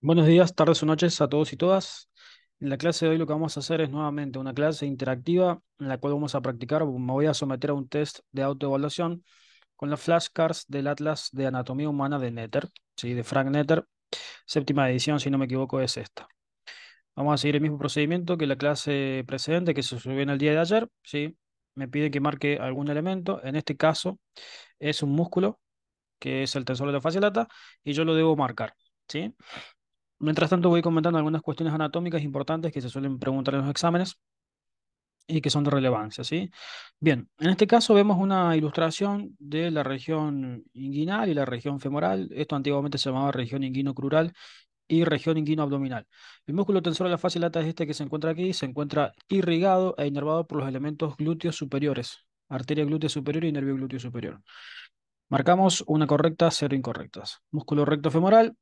Buenos días, tardes o noches a todos y todas. En la clase de hoy lo que vamos a hacer es nuevamente una clase interactiva en la cual vamos a practicar, me voy a someter a un test de autoevaluación con las flashcards del Atlas de Anatomía Humana de Netter, ¿sí? De Frank Netter, séptima edición, si no me equivoco, es esta. Vamos a seguir el mismo procedimiento que la clase precedente que se subió en el día de ayer, ¿sí? Me pide que marque algún elemento, en este caso es un músculo, que es el tensor de la fascia lata, y yo lo debo marcar, ¿sí? Mientras tanto, voy comentando algunas cuestiones anatómicas importantes que se suelen preguntar en los exámenes y que son de relevancia, ¿sí? Bien, en este caso vemos una ilustración de la región inguinal y la región femoral. Esto antiguamente se llamaba región inguino-crural y región inguino-abdominal. El músculo tensor de la fascia lata es este que se encuentra aquí, se encuentra irrigado e inervado por los elementos glúteos superiores, arteria glútea superior y nervio glúteo superior. Marcamos una correcta, cero incorrectas. Músculo recto femoral,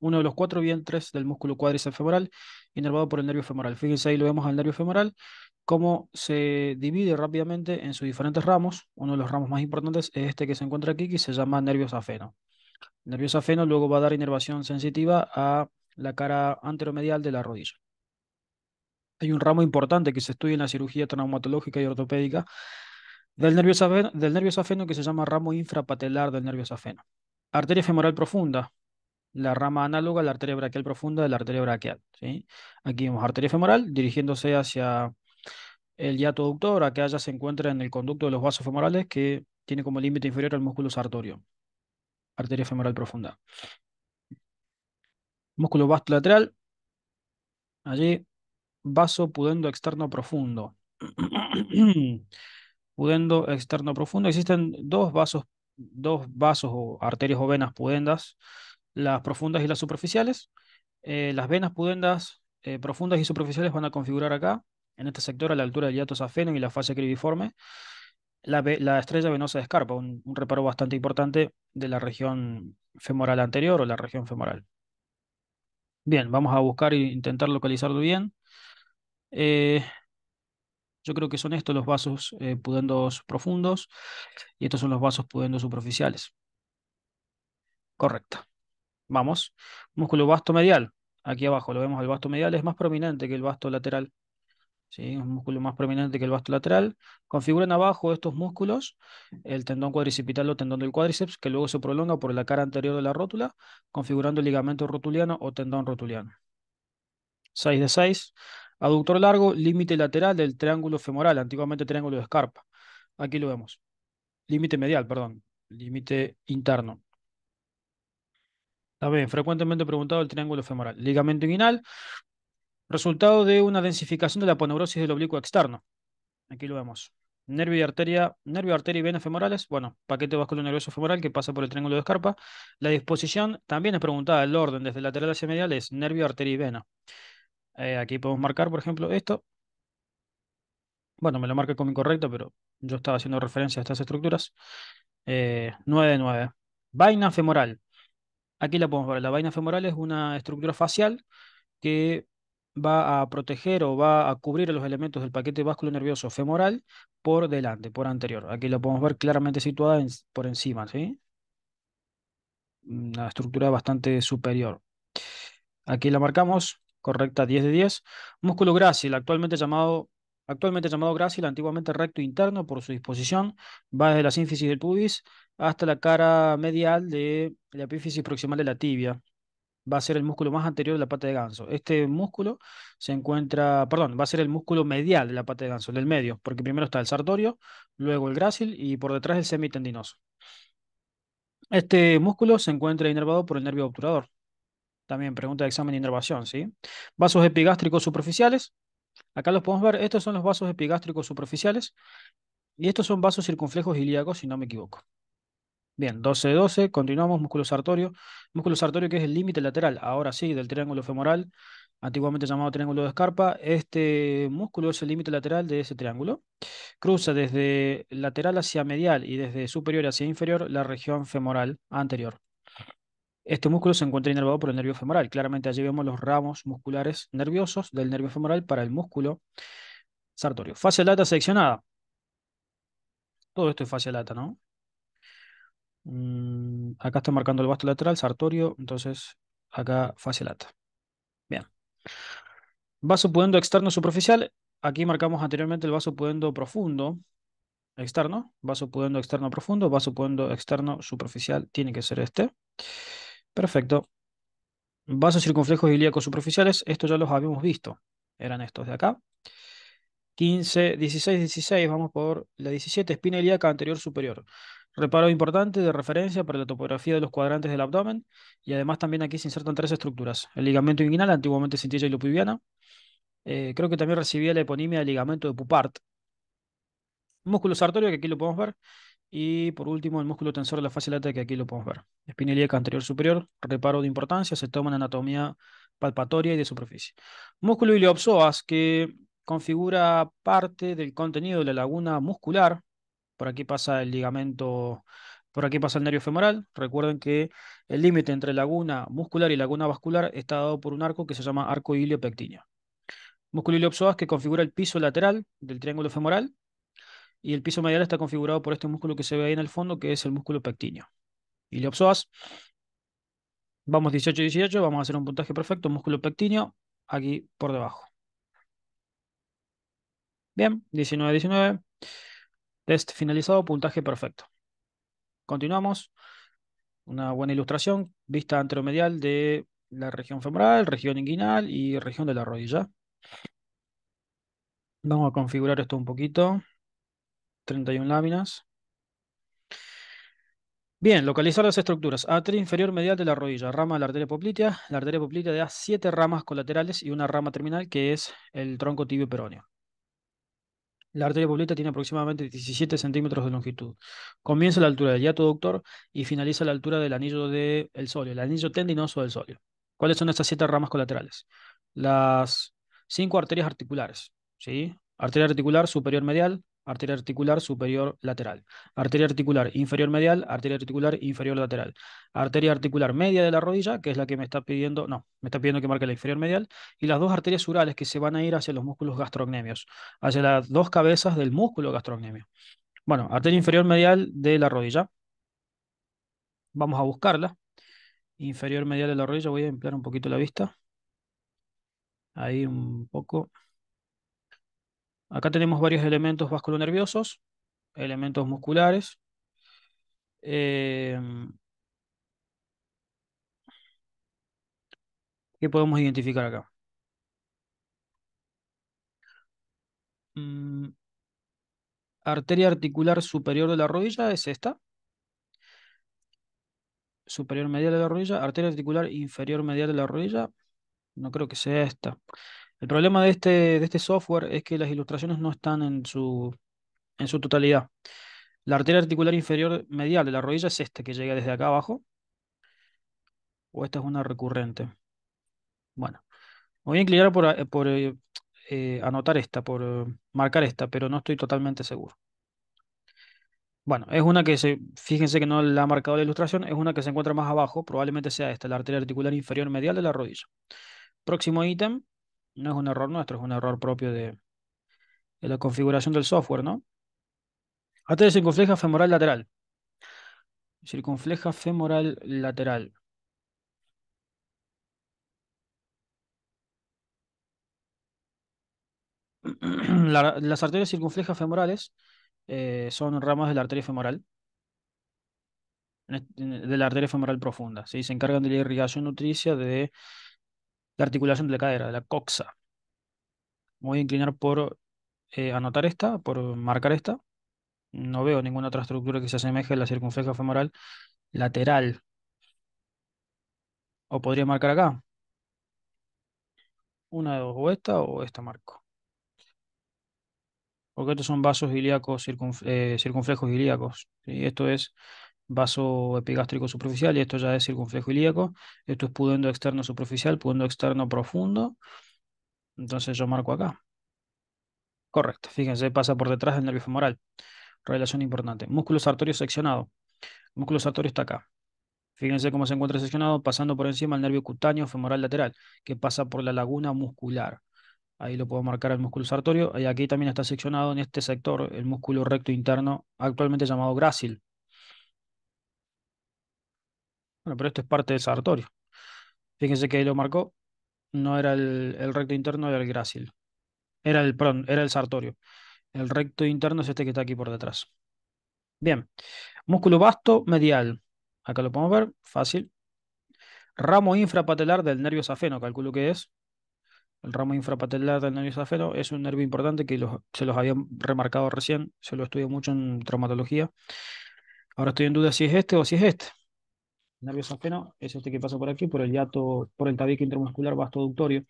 uno de los cuatro vientres del músculo cuádriceps femoral, inervado por el nervio femoral. Fíjense ahí lo vemos al nervio femoral, cómo se divide rápidamente en sus diferentes ramos. Uno de los ramos más importantes es este que se encuentra aquí, que se llama nervio safeno. El nervio safeno luego va a dar inervación sensitiva a la cara anteromedial de la rodilla. Hay un ramo importante que se estudia en la cirugía traumatológica y ortopédica del nervio safeno que se llama ramo infrapatelar del nervio safeno. Arteria femoral profunda, la rama análoga a la arteria braquial profunda de la arteria braquial, ¿sí? Aquí vemos arteria femoral dirigiéndose hacia el hiato aductor, acá ya se encuentra en el conducto de los vasos femorales que tiene como límite inferior al músculo sartorio, arteria femoral profunda. Músculo vasto lateral, allí vaso pudendo externo profundo. Pudendo externo profundo. Existen dos vasos o arterias o venas pudendas, las profundas y las superficiales. Las venas pudendas profundas y superficiales van a configurar acá, en este sector, a la altura del hiato safeno y la fascia cribiforme, la estrella venosa de Scarpa, un reparo bastante importante de la región femoral anterior o la región femoral. Bien, vamos a buscar e intentar localizarlo bien. Eh, yo creo que son estos los vasos pudendos profundos y estos son los vasos pudendos superficiales. Correcto. Vamos. Músculo vasto medial. Aquí abajo lo vemos, el vasto medial es más prominente que el vasto lateral. ¿Sí? Un músculo más prominente que el vasto lateral. Configuran abajo estos músculos el tendón cuadricipital o tendón del cuádriceps, que luego se prolonga por la cara anterior de la rótula, configurando el ligamento rotuliano o tendón rotuliano. 6 de 6. Aductor largo, límite lateral del triángulo femoral, antiguamente triángulo de Scarpa. Aquí lo vemos. Límite medial, perdón. Límite interno. También frecuentemente preguntado el triángulo femoral. Ligamento inguinal, resultado de una densificación de la aponeurosis del oblicuo externo. Aquí lo vemos. Nervio, arteria y venas femorales. Bueno, paquete vascular nervioso femoral que pasa por el triángulo de Scarpa. La disposición también es preguntada. El orden desde lateral hacia medial es nervio, arteria y vena. Aquí podemos marcar, por ejemplo, esto. Bueno, me lo marca como incorrecto, pero yo estaba haciendo referencia a estas estructuras. 9 de 9. Vaina femoral. Aquí la podemos ver. La vaina femoral es una estructura facial que va a proteger o va a cubrir a los elementos del paquete nervioso femoral por delante, por anterior. Aquí lo podemos ver claramente situada por encima, ¿sí? Una estructura bastante superior. Aquí la marcamos, correcta, 10 de 10. Músculo grácil, actualmente llamado grácil, antiguamente recto interno por su disposición, va desde la sínfisis del pubis hasta la cara medial de la epífisis proximal de la tibia. Va a ser el músculo más anterior de la pata de ganso. Este músculo se encuentra, perdón, va a ser el músculo medial de la pata de ganso, el del medio, porque primero está el sartorio, luego el grácil y por detrás el semitendinoso. Este músculo se encuentra inervado por el nervio obturador. También pregunta de examen de inervación, ¿sí? Vasos epigástricos superficiales. Acá los podemos ver. Estos son los vasos epigástricos superficiales y estos son vasos circunflejos ilíacos, si no me equivoco. Bien, 12 de 12. Continuamos. Músculo sartorio. Músculo sartorio que es el límite lateral, ahora sí, del triángulo femoral, antiguamente llamado triángulo de Scarpa. Este músculo es el límite lateral de ese triángulo. Cruza desde lateral hacia medial y desde superior hacia inferior la región femoral anterior. Este músculo se encuentra inervado por el nervio femoral. Claramente allí vemos los ramos musculares nerviosos del nervio femoral para el músculo sartorio. Fascia lata seccionada. Todo esto es fascia lata, ¿no? Acá está marcando el vasto lateral, sartorio. Entonces, acá fascia lata. Bien. Vaso pudendo externo superficial. Aquí marcamos anteriormente el vaso pudendo profundo externo. Vaso pudendo externo profundo. Vaso pudendo externo superficial. Tiene que ser este. Perfecto. Vasos circunflejos ilíacos superficiales. Estos ya los habíamos visto. Eran estos de acá. 15, 16, 16. Vamos por la 17. Espina ilíaca anterior superior. Reparo importante de referencia para la topografía de los cuadrantes del abdomen. Y además también aquí se insertan tres estructuras. El ligamento inguinal, antiguamente cintilla ilopubiana. Creo que también recibía la eponimia del ligamento de Pupart. Músculo sartorio, que aquí lo podemos ver. Y por último, el músculo tensor de la fascia lata, que aquí lo podemos ver. Espina ilíaca anterior superior, reparo de importancia, se toma en anatomía palpatoria y de superficie. Músculo iliopsoas, que configura parte del contenido de la laguna muscular. Por aquí pasa el ligamento, por aquí pasa el nervio femoral. Recuerden que el límite entre laguna muscular y laguna vascular está dado por un arco que se llama arco iliopectíneo. Músculo iliopsoas que configura el piso lateral del triángulo femoral y el piso medial está configurado por este músculo que se ve ahí en el fondo, que es el músculo pectíneo. Iliopsoas, vamos 18-18, vamos a hacer un puntaje perfecto, músculo pectíneo, aquí por debajo. Bien, 19-19, test finalizado, puntaje perfecto. Continuamos, una buena ilustración, vista anteromedial de la región femoral, región inguinal y región de la rodilla. Vamos a configurar esto un poquito, 31 láminas. Bien, localizar las estructuras. Arteria inferior medial de la rodilla, rama de la arteria poplitea. La arteria poplitea da 7 ramas colaterales y una rama terminal que es el tronco tibio peroneo. La arteria poplitea tiene aproximadamente 17 centímetros de longitud. Comienza a la altura del hiato aductor y finaliza a la altura del anillo del sóleo, el anillo tendinoso del sóleo. ¿Cuáles son estas 7 ramas colaterales? Las 5 arterias articulares, ¿sí? Arteria articular superior medial, arteria articular superior lateral, arteria articular inferior medial, arteria articular inferior lateral, arteria articular media de la rodilla, que es la que me está pidiendo, no, me está pidiendo que marque la inferior medial, y las dos arterias urales que se van a ir hacia los músculos gastrocnemios, hacia las dos cabezas del músculo gastrocnemio. Bueno, arteria inferior medial de la rodilla, vamos a buscarla. Inferior medial de la rodilla, voy a emplear un poquito la vista. Ahí un poco. Acá tenemos varios elementos vasculonerviosos, elementos musculares. eh, ¿Qué podemos identificar acá? Mm, Arteria articular superior de la rodilla es esta. Superior medial de la rodilla. Arteria articular inferior medial de la rodilla. No creo que sea esta. El problema de este software es que las ilustraciones no están en su totalidad. La arteria articular inferior medial de la rodilla es esta que llega desde acá abajo. O esta es una recurrente. Bueno, me voy a inclinar por anotar esta, por marcar esta, pero no estoy totalmente seguro. Bueno, es una fíjense que no la ha marcado la ilustración, es una que se encuentra más abajo, probablemente sea esta, la arteria articular inferior medial de la rodilla. Próximo ítem, no es un error nuestro, es un error propio de la configuración del software, ¿no? Arteria circunfleja femoral lateral. Circunfleja femoral lateral. Las arterias circunflejas femorales son ramas de la arteria femoral, de la arteria femoral profunda, ¿sí? Se encargan de la irrigación nutricia de la articulación de la cadera, de la coxa. Me voy a inclinar por anotar esta, por marcar esta. No veo ninguna otra estructura que se asemeje a la circunfleja femoral lateral. O podría marcar acá. Una de dos, o esta marco. Porque estos son vasos ilíacos circunflejos ilíacos, ¿sí? Esto es vaso epigástrico superficial y esto ya es circunflejo ilíaco. Esto es pudendo externo superficial, pudendo externo profundo. Entonces yo marco acá. Correcto. Fíjense, pasa por detrás del nervio femoral. Relación importante. Músculo sartorio seccionado. El músculo sartorio está acá. Fíjense cómo se encuentra seccionado, pasando por encima del nervio cutáneo femoral lateral, que pasa por la laguna muscular. Ahí lo puedo marcar el músculo sartorio. Y aquí también está seccionado en este sector el músculo recto interno, actualmente llamado grácil. Bueno, pero esto es parte del sartorio. Fíjense que ahí lo marcó. No era el recto interno, era el grácil. Perdón, era el sartorio. El recto interno es este que está aquí por detrás. Bien. Músculo vasto medial. Acá lo podemos ver. Fácil. Ramo infrapatelar del nervio safeno, calculo que es. El ramo infrapatelar del nervio safeno es un nervio importante que se los había remarcado recién. Se lo estudio mucho en traumatología. Ahora estoy en duda si es este o si es este. El nervio safeno es este que pasa por aquí, por el hiato, por el tabique intermuscular vastoductorio.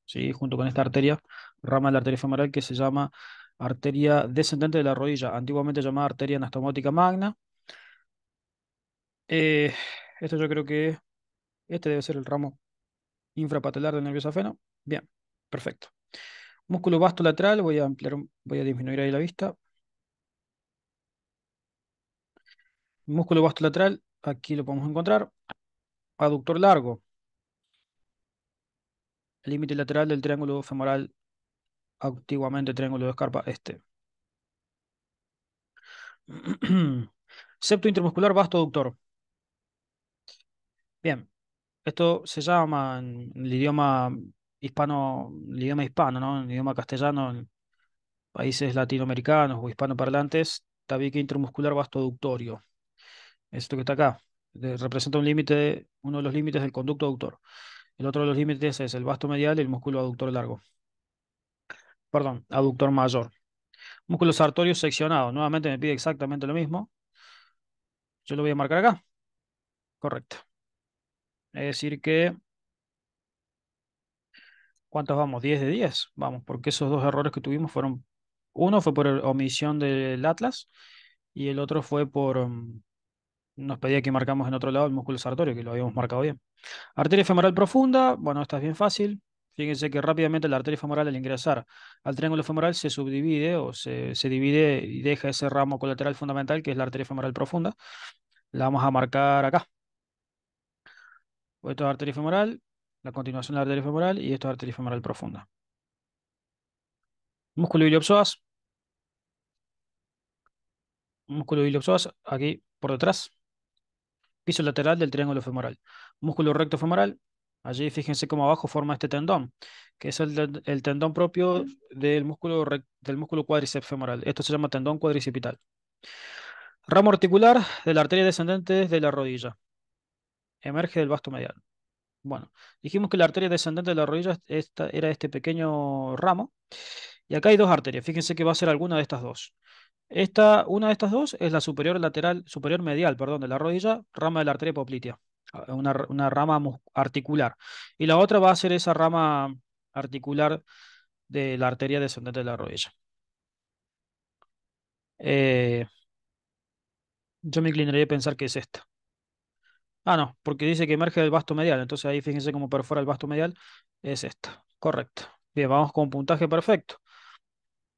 ¿Sí? Junto con esta arteria, rama de la arteria femoral que se llama arteria descendente de la rodilla, antiguamente llamada arteria anastomótica magna. Eh, Esto yo creo que este debe ser el ramo infrapatelar del nervio safeno. Bien, perfecto. Músculo vasto lateral, voy a ampliar, voy a disminuir ahí la vista. Músculo vasto lateral, aquí lo podemos encontrar. Aductor largo, límite lateral del triángulo femoral, antiguamente triángulo de Scarpa, este. Septo intermuscular vasto aductor. Bien, esto se llama en el idioma el idioma hispano, ¿no? En el idioma castellano, en países latinoamericanos o hispanoparlantes, tabique intermuscular vastoaductorio. Esto que está acá. Representa un límite, uno de los límites del conducto aductor. El otro de los límites es el vasto medial y el músculo aductor largo. Perdón, aductor mayor. Músculo sartorio seccionado. Nuevamente me pide exactamente lo mismo. Yo lo voy a marcar acá. Correcto. Es decir que, ¿cuántos vamos? 10 de 10. Vamos, porque esos dos errores que tuvimos fueron, uno fue por omisión del Atlas y el otro fue por, nos pedía que marcamos en otro lado el músculo sartorio, que lo habíamos marcado bien. Arteria femoral profunda, bueno, esta es bien fácil. Fíjense que rápidamente la arteria femoral al ingresar al triángulo femoral se subdivide o se divide y deja ese ramo colateral fundamental que es la arteria femoral profunda. La vamos a marcar acá. Esto es arteria femoral, la continuación de la arteria femoral y esto es arteria femoral profunda. Músculo iliopsoas, músculo iliopsoas aquí por detrás. Piso lateral del triángulo femoral. Músculo recto femoral. Allí fíjense cómo abajo forma este tendón, que es el tendón propio del músculo cuádriceps femoral. Esto se llama tendón cuadricipital. Ramo articular de la arteria descendente de la rodilla. Emerge del vasto medial. Bueno, dijimos que la arteria descendente de la rodilla era este pequeño ramo. Y acá hay dos arterias. Fíjense que va a ser alguna de estas dos. Una de estas dos es la superior lateral, superior medial, perdón, de la rodilla, rama de la arteria poplitea, una rama articular. Y la otra va a ser esa rama articular de la arteria descendente de la rodilla. Eh, yo me inclinaría a pensar que es esta. Ah, no, porque dice que emerge del vasto medial, entonces ahí fíjense cómo perfora el vasto medial, es esta. Correcto. Bien, vamos con puntaje perfecto.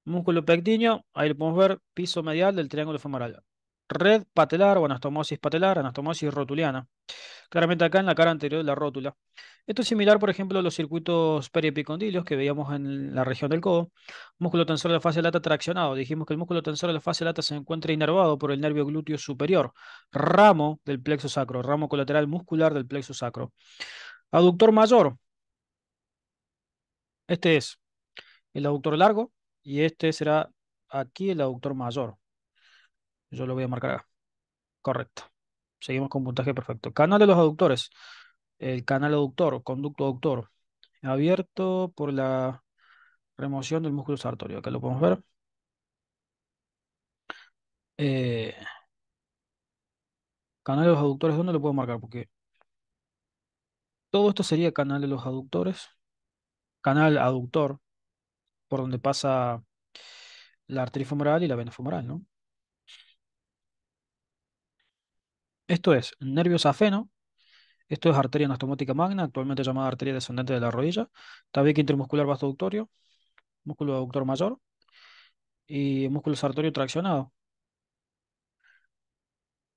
Músculo pectíneo, ahí lo podemos ver, piso medial del triángulo femoral. Red patelar o anastomosis patelar, anastomosis rotuliana. Claramente acá en la cara anterior de la rótula. Esto es similar, por ejemplo, a los circuitos periepicondilios que veíamos en la región del codo. Músculo tensor de la fascia lata traccionado. Dijimos que el músculo tensor de la fascia lata se encuentra inervado por el nervio glúteo superior, ramo del plexo sacro, ramo colateral muscular del plexo sacro. Aductor mayor. Este es el aductor largo y este será aquí el aductor mayor. Yo lo voy a marcar acá. Correcto. Seguimos con puntaje perfecto. Canal de los aductores. El canal aductor, conducto aductor, abierto por la remoción del músculo sartorio. Acá lo podemos ver. Eh, Canal de los aductores, ¿dónde lo puedo marcar? Porque todo esto sería canal de los aductores. Canal aductor, por donde pasa la arteria femoral y la vena femoral, ¿no? Esto es nervio safeno. Esto es arteria anastomótica magna, actualmente llamada arteria descendente de la rodilla. Tabique intermuscular vastoductorio, músculo aductor mayor y músculo sartorio traccionado.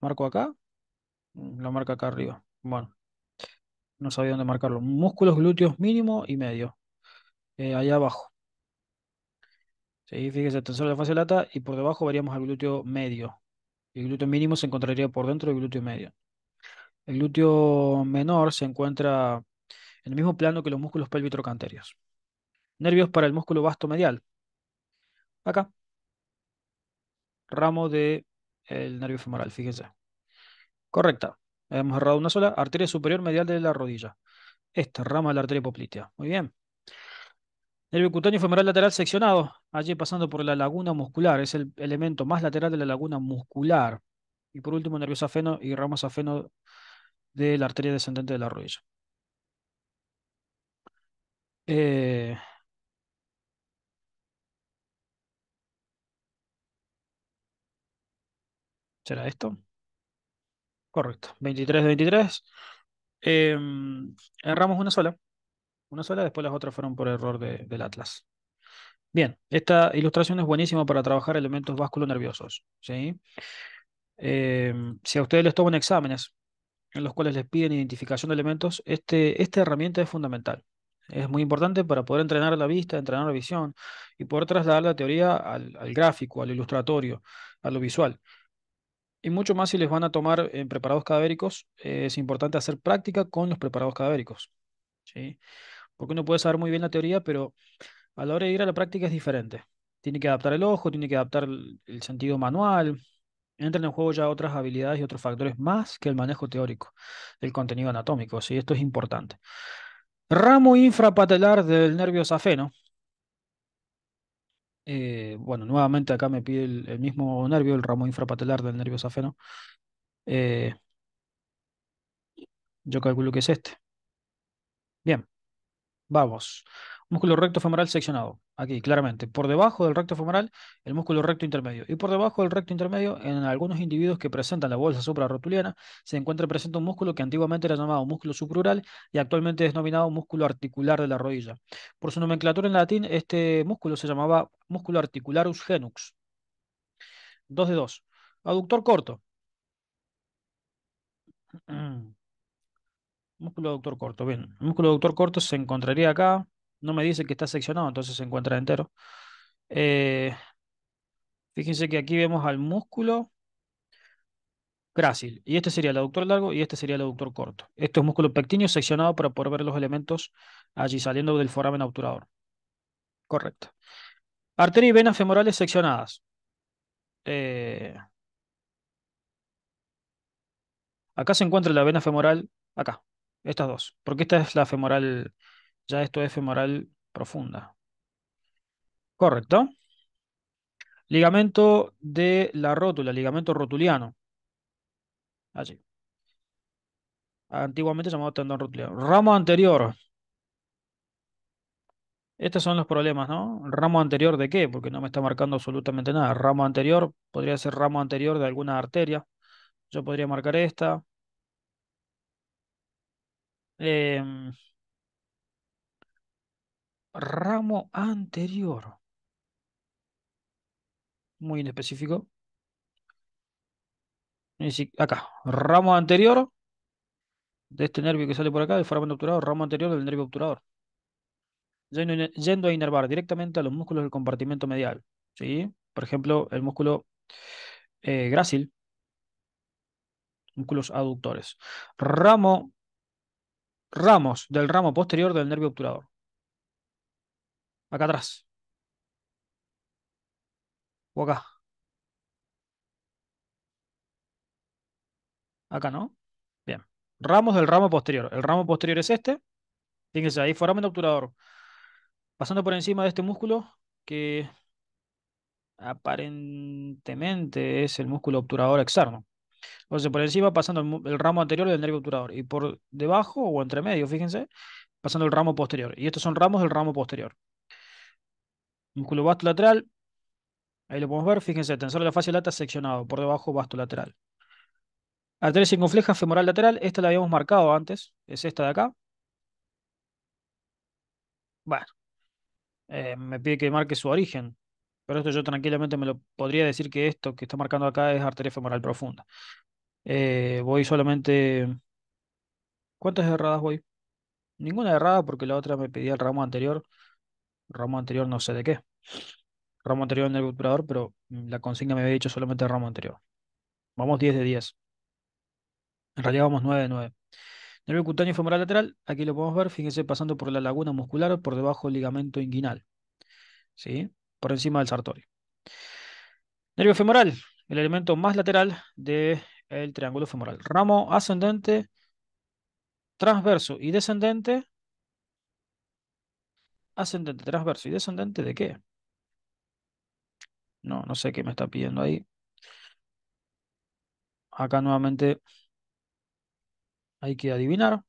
Marco acá, lo marca acá arriba. Bueno, no sabía dónde marcarlo. Músculos glúteos mínimo y medio. Allá abajo. Sí, fíjese, tensor de la fascia lata y por debajo veríamos al glúteo medio. Y el glúteo mínimo se encontraría por dentro del glúteo medio. El glúteo menor se encuentra en el mismo plano que los músculos pélvico-trochanterios. Nervios para el músculo vasto medial. Acá, ramo de el nervio femoral, fíjense. Correcta. Hemos errado una sola. Arteria superior medial de la rodilla. Esta rama de la arteria poplitea. Muy bien. Nervio cutáneo femoral lateral seccionado, allí pasando por la laguna muscular. Es el elemento más lateral de la laguna muscular. Y por último, nervio safeno y ramo safeno de la arteria descendente de la rodilla. Eh, ¿Será esto? Correcto. 23 de 23. Erramos una sola. Una sola, después las otras fueron por error del Atlas. Bien, esta ilustración es buenísima para trabajar elementos vasculonerviosos, ¿sí? Si a ustedes les toman exámenes en los cuales les piden identificación de elementos, esta herramienta es fundamental. Es muy importante para poder entrenar la vista, entrenar la visión y poder trasladar la teoría al gráfico, al ilustratorio, a lo visual. Y mucho más si les van a tomar en preparados cadavéricos, es importante hacer práctica con los preparados cadavéricos, ¿sí? Porque uno puede saber muy bien la teoría, pero a la hora de ir a la práctica es diferente. Tiene que adaptar el ojo, tiene que adaptar el sentido manual. Entran en juego ya otras habilidades y otros factores más que el manejo teórico del contenido anatómico, ¿sí? Esto es importante. Ramo infrapatelar del nervio safeno. Bueno, nuevamente acá me pide el mismo nervio, el ramo infrapatelar del nervio safeno. Eh, yo calculo que es este. Bien. Vamos. Músculo recto femoral seccionado. Aquí, claramente. Por debajo del recto femoral, el músculo recto intermedio. Y por debajo del recto intermedio, en algunos individuos que presentan la bolsa suprarrotuliana, se encuentra presente un músculo que antiguamente era llamado músculo supraural y actualmente es denominado músculo articular de la rodilla. Por su nomenclatura en latín, este músculo se llamaba músculo articularus genux. 2 de 2. Aductor corto. Músculo aductor corto. Bien. El músculo aductor corto se encontraría acá. No me dice que está seccionado, entonces se encuentra entero. Eh, Fíjense que aquí vemos al músculo grácil. Y este sería el aductor largo y este sería el aductor corto. Esto es músculo pectíneo seccionado para poder ver los elementos allí saliendo del foramen obturador. Correcto. Arteria y venas femorales seccionadas. Eh, Acá se encuentra la vena femoral. Acá. Estas dos. Porque esta es la femoral. Ya esto es femoral profunda. Correcto. Ligamento de la rótula. Ligamento rotuliano. Allí. Antiguamente llamado tendón rotuliano. Ramo anterior. Estos son los problemas, ¿no? ¿Ramo anterior de qué? Porque no me está marcando absolutamente nada. Ramo anterior podría ser ramo anterior de alguna arteria. Yo podría marcar esta. Em, Ramo anterior. Muy inespecífico. Acá. Ramo anterior de este nervio que sale por acá, del foramen obturador. Ramo anterior del nervio obturador. Yendo a inervar directamente a los músculos del compartimento medial. ¿Sí? Por ejemplo, el músculo grácil, músculos aductores. Ramos del ramo posterior del nervio obturador. Acá atrás. O acá. Acá, ¿no? Bien. Ramos del ramo posterior. El ramo posterior es este. Fíjense ahí, foramen obturador. Pasando por encima de este músculo, que aparentemente es el músculo obturador externo. Entonces, por encima, pasando el ramo anterior del nervio obturador. Y por debajo o entre medio, fíjense, pasando el ramo posterior. Y estos son ramos del ramo posterior. Músculo vasto lateral. Ahí lo podemos ver. Fíjense, tensor de la fascia lata seccionado. Por debajo, vasto lateral. Arteria circunfleja femoral lateral. Esta la habíamos marcado antes. Es esta de acá. Bueno. Me pide que marque su origen. Pero esto yo tranquilamente me lo podría decir que esto que está marcando acá es arteria femoral profunda. Voy solamente. ¿Cuántas erradas voy? Ninguna errada porque la otra me pedía el ramo anterior. Ramo anterior no sé de qué. Ramo anterior en el obturador, pero la consigna me había dicho solamente ramo anterior. Vamos 10 de 10. En realidad vamos 9 de 9. Nervio cutáneo femoral lateral, aquí lo podemos ver, fíjense, pasando por la laguna muscular, por debajo del ligamento inguinal, ¿sí? Por encima del sartorio. Nervio femoral, el elemento más lateral del triángulo femoral. Ramo ascendente, transverso y descendente. Ascendente, transverso y descendente, ¿de qué? No, no sé qué me está pidiendo ahí. Acá nuevamente hay que adivinar.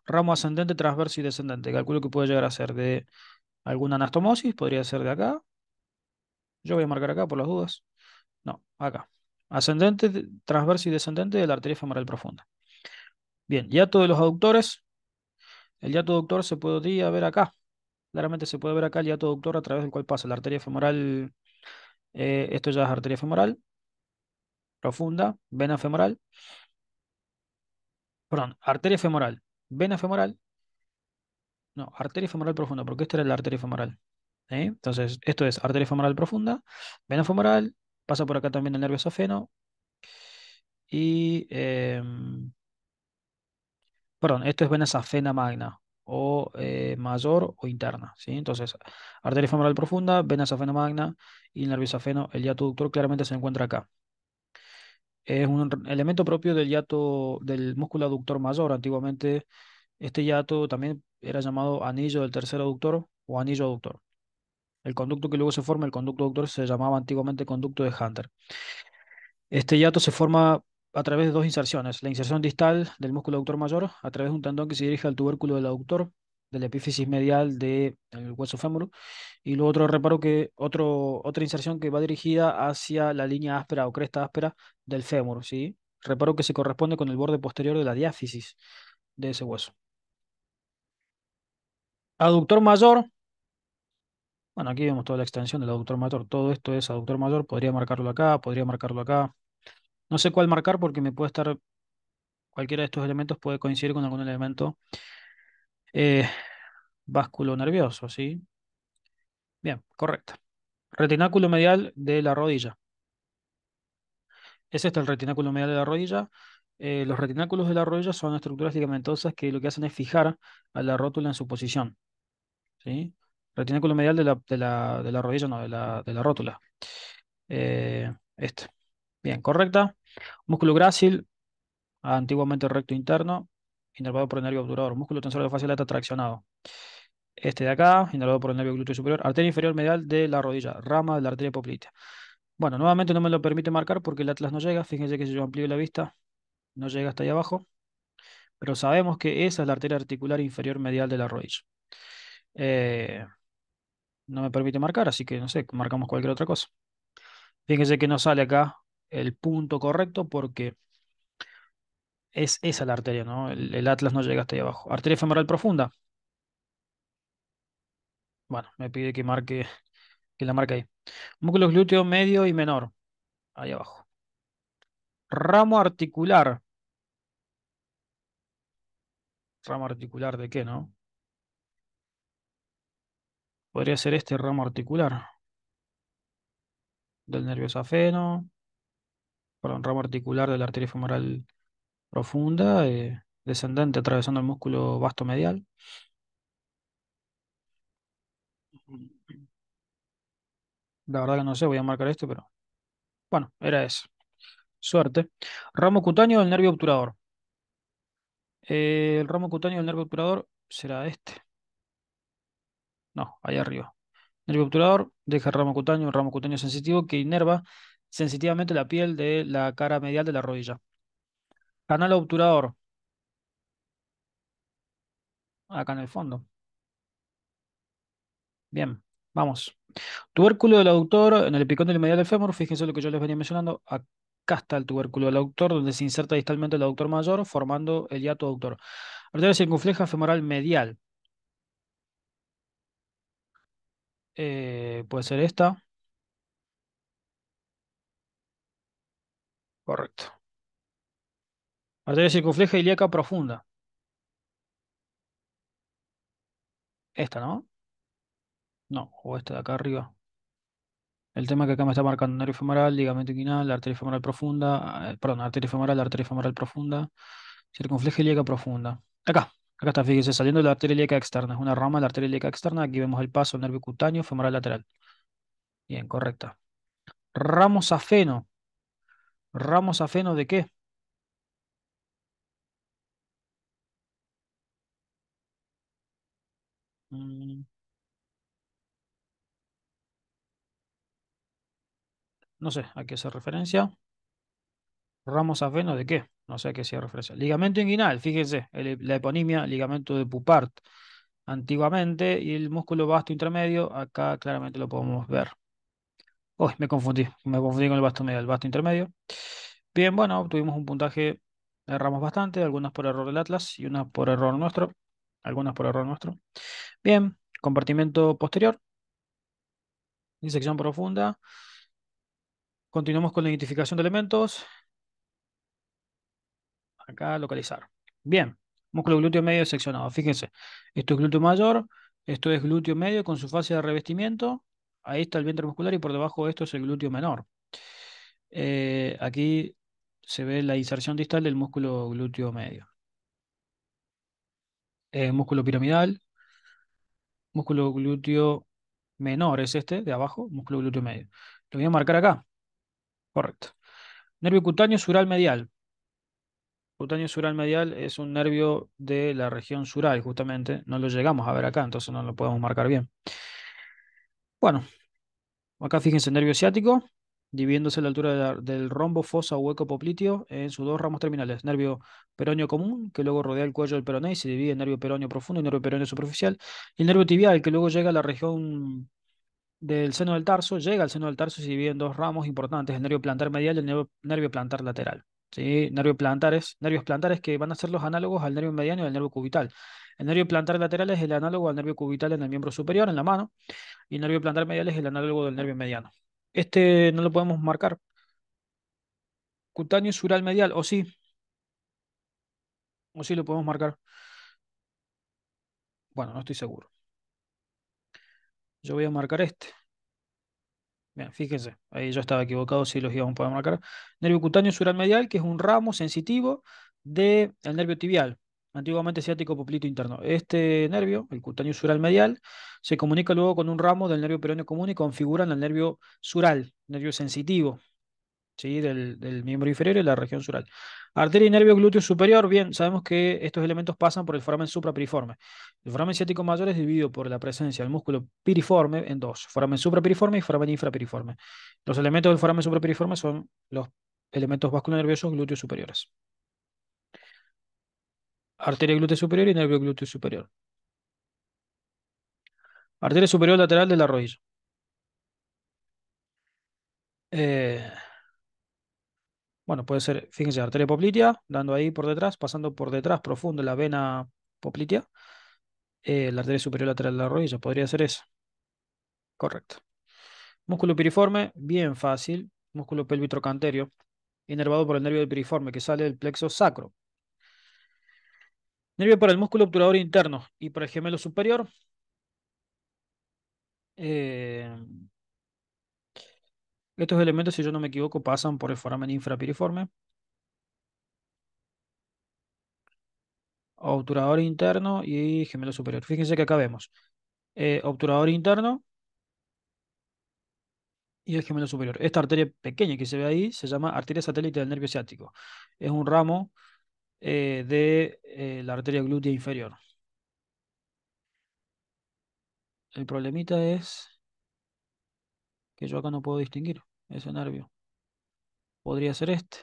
Ramo ascendente, transverso y descendente. Calculo que puede llegar a ser de alguna anastomosis, podría ser de acá. Yo voy a marcar acá por las dudas. No, acá. Ascendente, transverso y descendente de la arteria femoral profunda. Bien, hiato de los aductores. El hiato aductor se podría ver acá. Claramente se puede ver acá el hiato aductor a través del cual pasa la arteria femoral. Esto ya es arteria femoral profunda, vena femoral. Perdón, arteria femoral, vena femoral. No, arteria femoral profunda, porque esta era la arteria femoral. ¿Sí? Entonces, esto es arteria femoral profunda, vena femoral, pasa por acá también el nervio safeno y, perdón, esto es vena safena magna o mayor o interna. ¿Sí? Entonces, arteria femoral profunda, vena safena magna y el nervio safeno, el hiato aductor claramente se encuentra acá. Es un elemento propio del hiato del músculo aductor mayor. Antiguamente, este hiato también era llamado anillo del tercer aductor o anillo aductor. El conducto que luego se forma, el conducto aductor, se llamaba antiguamente conducto de Hunter. Este hiato se forma a través de dos inserciones. La inserción distal del músculo aductor mayor a través de un tendón que se dirige al tubérculo del aductor, de la epífisis medial del hueso fémur. Y luego otra inserción que va dirigida hacia la línea áspera o cresta áspera del fémur, ¿sí? Reparo que se corresponde con el borde posterior de la diáfisis de ese hueso. Aductor mayor. Bueno, aquí vemos toda la extensión del aductor mayor. Todo esto es aductor mayor. Podría marcarlo acá, podría marcarlo acá. No sé cuál marcar porque me puede estar, cualquiera de estos elementos puede coincidir con algún elemento eh, básculo nervioso, ¿sí? Bien, correcto. Retináculo medial de la rodilla. Es este el retináculo medial de la rodilla. Los retináculos de la rodilla son estructuras ligamentosas que lo que hacen es fijar a la rótula en su posición, ¿sí? Retináculo medial de la rodilla, no, de la rótula. Este. Bien, correcta. Músculo grácil, antiguamente recto interno, inervado por el nervio obturador. Músculo tensor de la fascia lata traccionado. Este de acá, inervado por el nervio glúteo superior. Arteria inferior medial de la rodilla, rama de la arteria poplitea. Bueno, nuevamente no me lo permite marcar porque el atlas no llega. Fíjense que si yo amplío la vista, no llega hasta ahí abajo. Pero sabemos que esa es la arteria articular inferior medial de la rodilla. Eh, no me permite marcar, así que no sé, marcamos cualquier otra cosa. Fíjense que no sale acá el punto correcto porque es esa la arteria, ¿no? El atlas no llega hasta ahí abajo. Arteria femoral profunda. Bueno, me pide que la marque ahí. Músculo glúteo medio y menor. Ahí abajo. Ramo articular. ¿Ramo articular de qué, no? Podría ser este ramo articular. Del nervio safeno. Perdón, ramo articular de la arteria femoral profunda. Descendente atravesando el músculo vasto medial. La verdad que no sé, voy a marcar este, pero bueno, era eso. Suerte. Ramo cutáneo del nervio obturador. El ramo cutáneo del nervio obturador será este. No, ahí arriba. Nervio obturador deja el ramo cutáneo sensitivo que inerva sensitivamente la piel de la cara medial de la rodilla. Canal obturador, acá en el fondo. Bien, vamos. Tubérculo del aductor en el epicóndilo medial del fémur. Fíjense lo que yo les venía mencionando. Acá está el tubérculo del aductor, donde se inserta distalmente el aductor mayor, formando el hiato aductor. Arteria circunfleja femoral medial. Puede ser esta. Correcto. Arteria circunfleja ilíaca profunda. Esta, ¿no? No, o esta de acá arriba. El tema que acá me está marcando nervio femoral, ligamento inguinal, arteria femoral profunda, perdón, arteria femoral profunda. Circunfleja ilíaca profunda. Acá está, fíjese, saliendo de la arteria ilíaca externa. Es una rama de la arteria ilíaca externa. Aquí vemos el paso del nervio cutáneo femoral lateral. Bien, correcta. Ramo safeno. ¿Ramo safeno de qué? Mm, no sé a qué hace referencia. ¿Ramo safeno de qué? No sé a qué hacía referencia. Ligamento inguinal, fíjense, la eponimia, ligamento de Pupart antiguamente, y el músculo vasto intermedio, acá claramente lo podemos ver. Uy, me confundí con el vasto medio, el vasto intermedio. Bien, bueno, obtuvimos un puntaje, erramos bastante, algunas por error del Atlas y unas por error nuestro, algunas por error nuestro. Bien, compartimento posterior, disección profunda, continuamos con la identificación de elementos, acá localizar. Bien, músculo glúteo medio seccionado, fíjense, esto es glúteo mayor, esto es glúteo medio con su fase de revestimiento, ahí está el vientre muscular y por debajo de esto es el glúteo menor. Aquí se ve la inserción distal del músculo glúteo medio. Músculo piramidal, músculo glúteo menor es este de abajo, músculo glúteo medio. Lo voy a marcar acá, correcto. Nervio cutáneo sural medial. Cutáneo sural medial es un nervio de la región sural, justamente. No lo llegamos a ver acá, entonces no lo podemos marcar bien. Bueno, acá fíjense el nervio ciático, dividiéndose a la altura del rombo, fosa o hueco popliteo en sus dos ramos terminales. Nervio peroneo común, que luego rodea el cuello del peroné y se divide en nervio peroneo profundo y nervio peroneo superficial. Y el nervio tibial, que luego llega a la región del seno del tarso, llega al seno del tarso y se divide en dos ramos importantes, el nervio plantar medial y el nervio plantar lateral. ¿Sí? Nervios plantares que van a ser los análogos al nervio mediano y al nervio cubital. El nervio plantar lateral es el análogo al nervio cubital en el miembro superior, en la mano, y el nervio plantar medial es el análogo del nervio mediano. Este no lo podemos marcar. Cutáneo sural medial, o sí lo podemos marcar. Bueno, no estoy seguro. Yo voy a marcar este. Bien, fíjense, ahí yo estaba equivocado, sí los íbamos a poder marcar. Nervio cutáneo sural medial, que es un ramo sensitivo del nervio tibial, antiguamente ciático poplito interno. Este nervio, el cutáneo sural medial, se comunica luego con un ramo del nervio peroneo común y configuran el nervio sural, nervio sensitivo. ¿Sí? Del miembro inferior y la región sural. Arteria y nervio glúteo superior, bien, sabemos que estos elementos pasan por el foramen suprapiriforme. El foramen ciático mayor es dividido por la presencia del músculo piriforme en dos, foramen suprapiriforme y foramen infrapiriforme. Los elementos del foramen suprapiriforme son los elementos vasculonerviosos glúteos superiores. Arteria glútea superior y nervio glúteo superior. Arteria superior lateral de la rodilla. Eh, bueno, puede ser, fíjense, arteria poplitea, dando ahí por detrás, pasando por detrás profundo la vena poplitea. La arteria superior lateral de la rodilla, podría ser eso. Correcto. Músculo piriforme, bien fácil. Músculo pelvitrocanterio, inervado por el nervio del piriforme que sale del plexo sacro. Nervio para el músculo obturador interno y para el gemelo superior. eh, Estos elementos, si yo no me equivoco, pasan por el foramen infrapiriforme. Obturador interno y gemelo superior. Fíjense que acá vemos obturador interno y el gemelo superior. Esta arteria pequeña que se ve ahí se llama arteria satélite del nervio ciático. Es un ramo de la arteria glútea inferior. El problemita es que yo acá no puedo distinguir ese nervio. Podría ser este.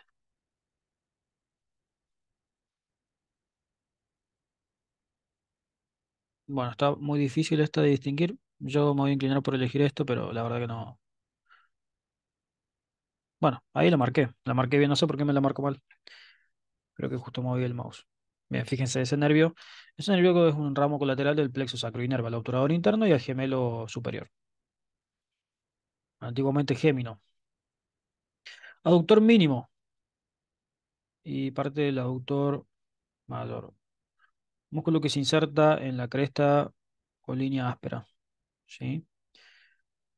Bueno, está muy difícil esta de distinguir. Yo me voy a inclinar por elegir esto, pero la verdad que no. Bueno, ahí la marqué. La marqué bien, no sé por qué me la marco mal. Creo que justo moví el mouse. Bien, fíjense, ese nervio que es un ramo colateral del plexo sacro, inerva al obturador interno y al gemelo superior. Antiguamente gémino. Aductor mínimo y parte del aductor mayor. Músculo que se inserta en la cresta con línea áspera. ¿Sí?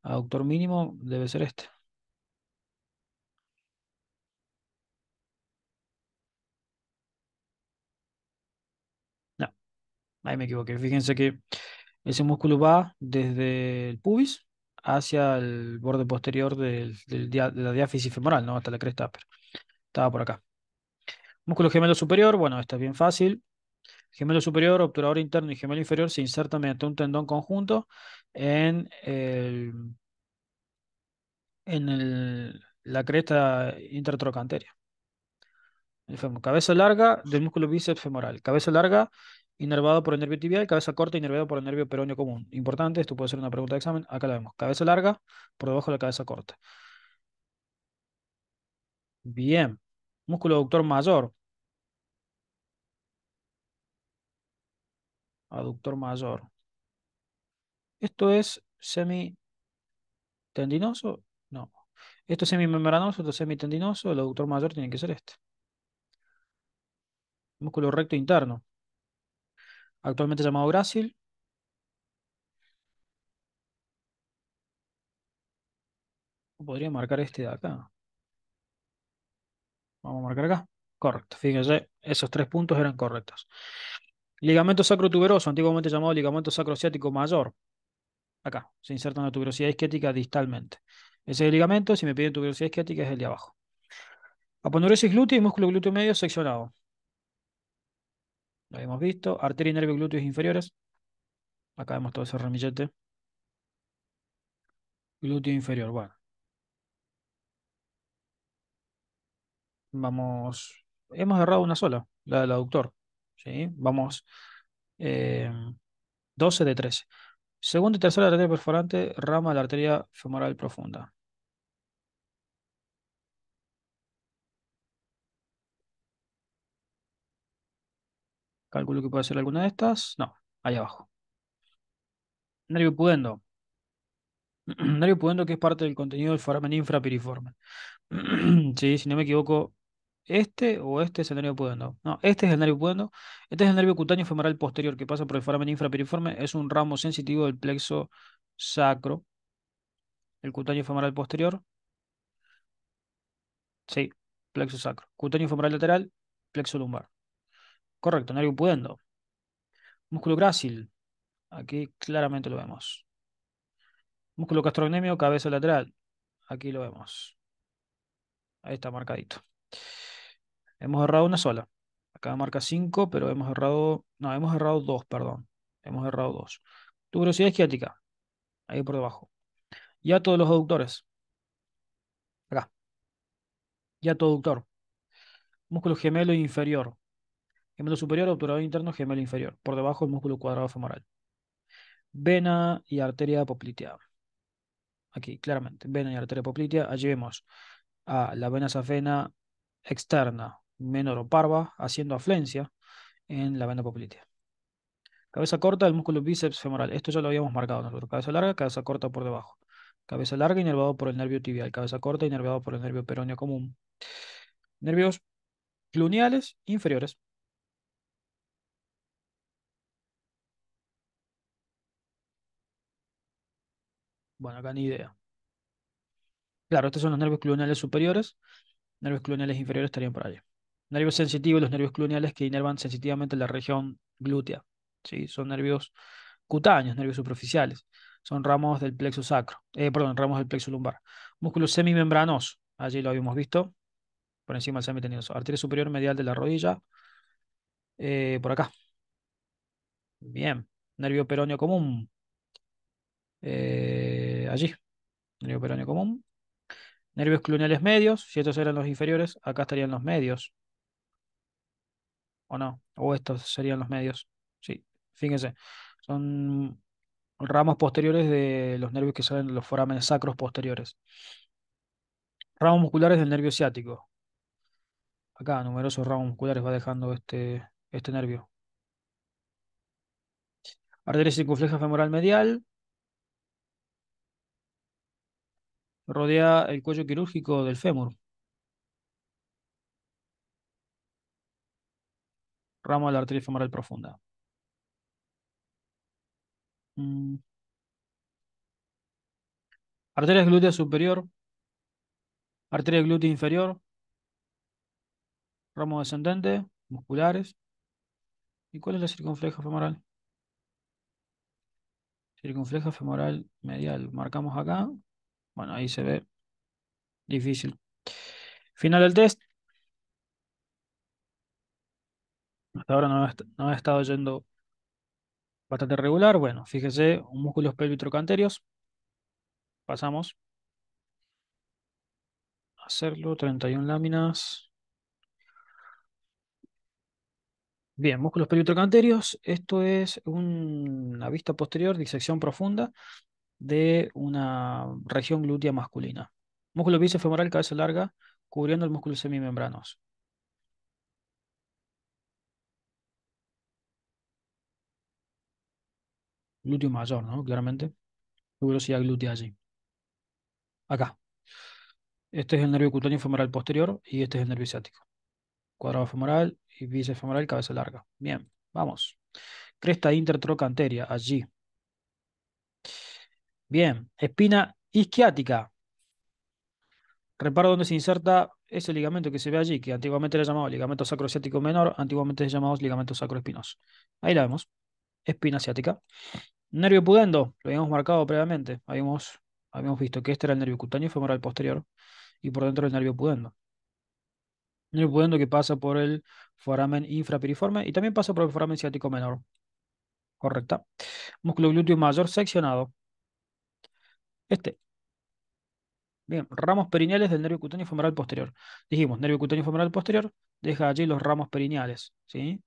Aductor mínimo debe ser este. Ahí me equivoqué. Fíjense que ese músculo va desde el pubis hacia el borde posterior de la diáfisis femoral, ¿no? Hasta la cresta ápera. Estaba por acá. Músculo gemelo superior, bueno, esta es bien fácil. Gemelo superior, obturador interno y gemelo inferior se insertan mediante un tendón conjunto en la cresta intertrocanteria. Cabeza larga del músculo bíceps femoral. Cabeza larga, inervado por el nervio tibial. Cabeza corta, inervado por el nervio peroneo común. Importante, esto puede ser una pregunta de examen. Acá la vemos. Cabeza larga, por debajo de la cabeza corta. Bien. Músculo aductor mayor. Aductor mayor. Esto es semitendinoso. No. Esto es semimembranoso, esto es semitendinoso. El aductor mayor tiene que ser este. Músculo recto interno. Actualmente llamado grácil. Podría marcar este de acá. Vamos a marcar acá. Correcto. Fíjense, esos tres puntos eran correctos. Ligamento sacrotuberoso, antiguamente llamado ligamento sacrociático mayor. Acá, se inserta en la tuberosidad isquiática distalmente. Ese es el ligamento, si me piden tuberosidad isquiática, es el de abajo. Aponeurosis glútea y músculo glúteo medio seccionado. Lo habíamos visto. Arteria y nervio glúteos inferiores. Acá vemos todo ese ramillete. Glúteo inferior. Bueno, vamos. Hemos errado una sola, la del aductor. ¿Sí? Vamos. eh, 12 de 13. Segunda y tercera arteria perforante, rama de la arteria femoral profunda. Calculo que puede ser alguna de estas. No, ahí abajo. Nervio pudendo. Nervio pudendo que es parte del contenido del foramen infrapiriforme. Sí, si no me equivoco, este o este es el nervio pudendo. No, este es el nervio pudendo. Este es el nervio cutáneo femoral posterior que pasa por el foramen infrapiriforme. Es un ramo sensitivo del plexo sacro. El cutáneo femoral posterior. Sí, plexo sacro. Cutáneo femoral lateral, plexo lumbar. Correcto, nervio pudendo. Músculo grácil. Aquí claramente lo vemos. Músculo gastrocnemio, cabeza lateral. Aquí lo vemos. Ahí está marcadito. Hemos errado una sola. Acá marca 5, pero hemos errado. No, hemos errado 2, perdón. Hemos errado 2. Tuberosidad isquiática. Ahí por debajo. Ya todos los aductores. Acá. Ya todo aductor. Músculo gemelo inferior. Gemelo superior, obturador interno, gemelo inferior. Por debajo el músculo cuadrado femoral. Vena y arteria poplitea. Aquí, claramente. Vena y arteria poplitea. Allí vemos a la vena safena externa, menor o parva, haciendo aflencia en la vena poplitea. Cabeza corta del músculo bíceps femoral. Esto ya lo habíamos marcado nosotros. Cabeza larga, cabeza corta por debajo. Cabeza larga, inervado por el nervio tibial. Cabeza corta, inervado por el nervio peroneo común. Nervios cluneales inferiores. Bueno, acá ni idea. Claro, estos son los nervios cluneales superiores. Nervios cluneales inferiores estarían por allí. Nervios sensitivos, los nervios cluneales que inervan sensitivamente la región glútea. ¿Sí? Son nervios cutáneos, nervios superficiales. Son ramos del plexo sacro. Perdón, ramos del plexo lumbar. Músculo semimembranoso. Allí lo habíamos visto. Por encima del semitendinoso. Arteria superior medial de la rodilla. Por acá. Bien. Nervio peroneo común. Allí. Nervio peroneo común. Nervios cluneales medios. Si estos eran los inferiores, acá estarían los medios. ¿O no? O estos serían los medios. Sí. Fíjense. Son ramos posteriores de los nervios que salen de los forámenes sacros posteriores. Ramos musculares del nervio ciático. Acá, numerosos ramos musculares va dejando este nervio. Arteria circunfleja femoral medial. Rodea el cuello quirúrgico del fémur. Ramo de la arteria femoral profunda. Mm, Arteria glútea superior. Arteria glútea inferior. Ramo descendente. Musculares. ¿Y cuál es la circunfleja femoral? Circunfleja femoral medial. Marcamos acá. Bueno, ahí se ve difícil. Final del test. Hasta ahora no ha estado yendo bastante regular. Bueno, fíjese, músculos pelvitrocanterios. Pasamos a hacerlo. 31 láminas. Bien, músculos pelvitrocanterios. Esto es una vista posterior, disección profunda de una región glútea masculina. Músculo bíceps femoral, cabeza larga, cubriendo el músculo semimembranoso. Glúteo mayor, ¿no? Claramente. Tuberosidad glútea allí. Acá. Este es el nervio cutáneo femoral posterior y este es el nervio ciático. Cuadrado femoral y bíceps femoral, cabeza larga. Bien, vamos. Cresta intertrocanteria, allí. Bien, espina isquiática. Reparo donde se inserta ese ligamento que se ve allí, que antiguamente era llamado ligamento sacrociático menor, antiguamente se llamaba ligamento sacroespinoso. Ahí la vemos. Espina ciática. Nervio pudendo, lo habíamos marcado previamente. Habíamos visto que este era el nervio cutáneo femoral posterior y por dentro el nervio pudendo. Nervio pudendo que pasa por el foramen infrapiriforme y también pasa por el foramen ciático menor. Correcta. Músculo glúteo mayor seccionado. Este. Bien, ramos perineales del nervio cutáneo femoral posterior. Dijimos, nervio cutáneo femoral posterior, deja allí los ramos perineales, ¿sí?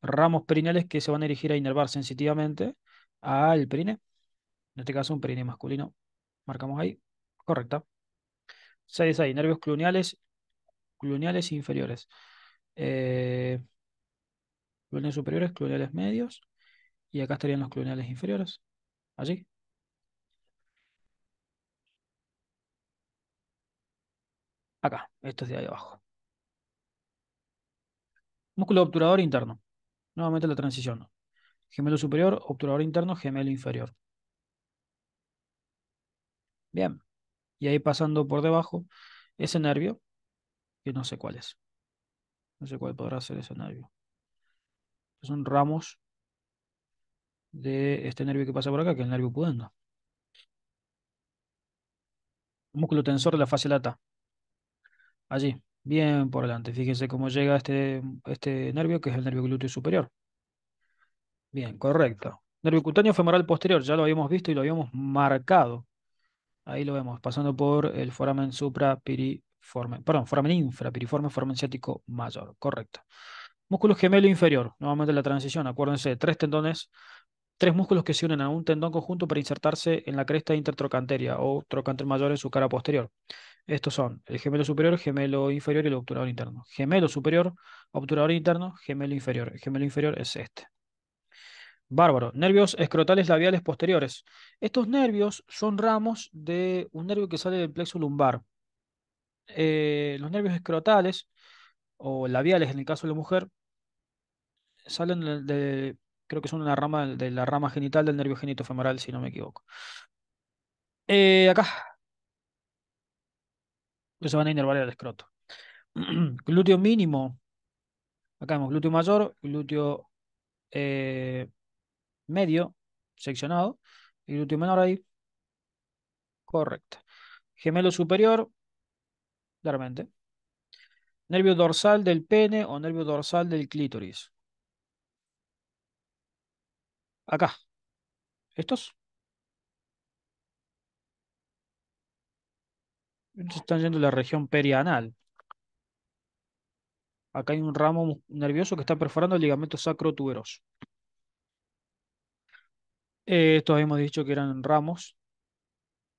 Ramos perineales que se van a dirigir a inervar sensitivamente al perine. En este caso, un perine masculino. Marcamos ahí. Correcta. 6 ahí, nervios cluneales inferiores. Eh, Cluneales superiores, cluneales medios. Y acá estarían los cluneales inferiores. Allí. Acá. Esto es de ahí abajo. Músculo obturador interno. Nuevamente la transición. Gemelo superior, obturador interno, gemelo inferior. Bien. Y ahí pasando por debajo, ese nervio, que no sé cuál es. No sé cuál podrá ser ese nervio. Son ramos de este nervio que pasa por acá, que es el nervio pudendo. Músculo tensor de la fascia lata. Allí, bien por delante. Fíjense cómo llega este nervio, que es el nervio glúteo superior. Bien, correcto. Nervio cutáneo femoral posterior, ya lo habíamos visto y lo habíamos marcado. Ahí lo vemos, pasando por el foramen suprapiriforme, perdón, foramen infrapiriforme, foramen ciático mayor. Correcto. Músculo gemelo inferior, nuevamente la transición. Acuérdense, tres tendones, tres músculos que se unen a un tendón conjunto para insertarse en la cresta intertrocanteria o trocánter mayor en su cara posterior. Estos son el gemelo superior, gemelo inferior y el obturador interno. Gemelo superior, obturador interno, gemelo inferior. El gemelo inferior es este. Bárbaro. Nervios escrotales labiales posteriores. Estos nervios son ramos de un nervio que sale del plexo lumbar. Los nervios escrotales o labiales, en el caso de la mujer, salen creo que son una rama de la rama genital del nervio genitofemoral, si no me equivoco. Acá, que se van a inervar el escroto. Glúteo mínimo. Acá vemos glúteo mayor, glúteo eh, medio, seccionado, y glúteo menor ahí, correcto. Gemelo superior, claramente. Nervio dorsal del pene o nervio dorsal del clítoris. Acá, estos están yendo a la región perianal. Acá hay un ramo nervioso que está perforando el ligamento sacrotuberoso. Estos habíamos dicho que eran ramos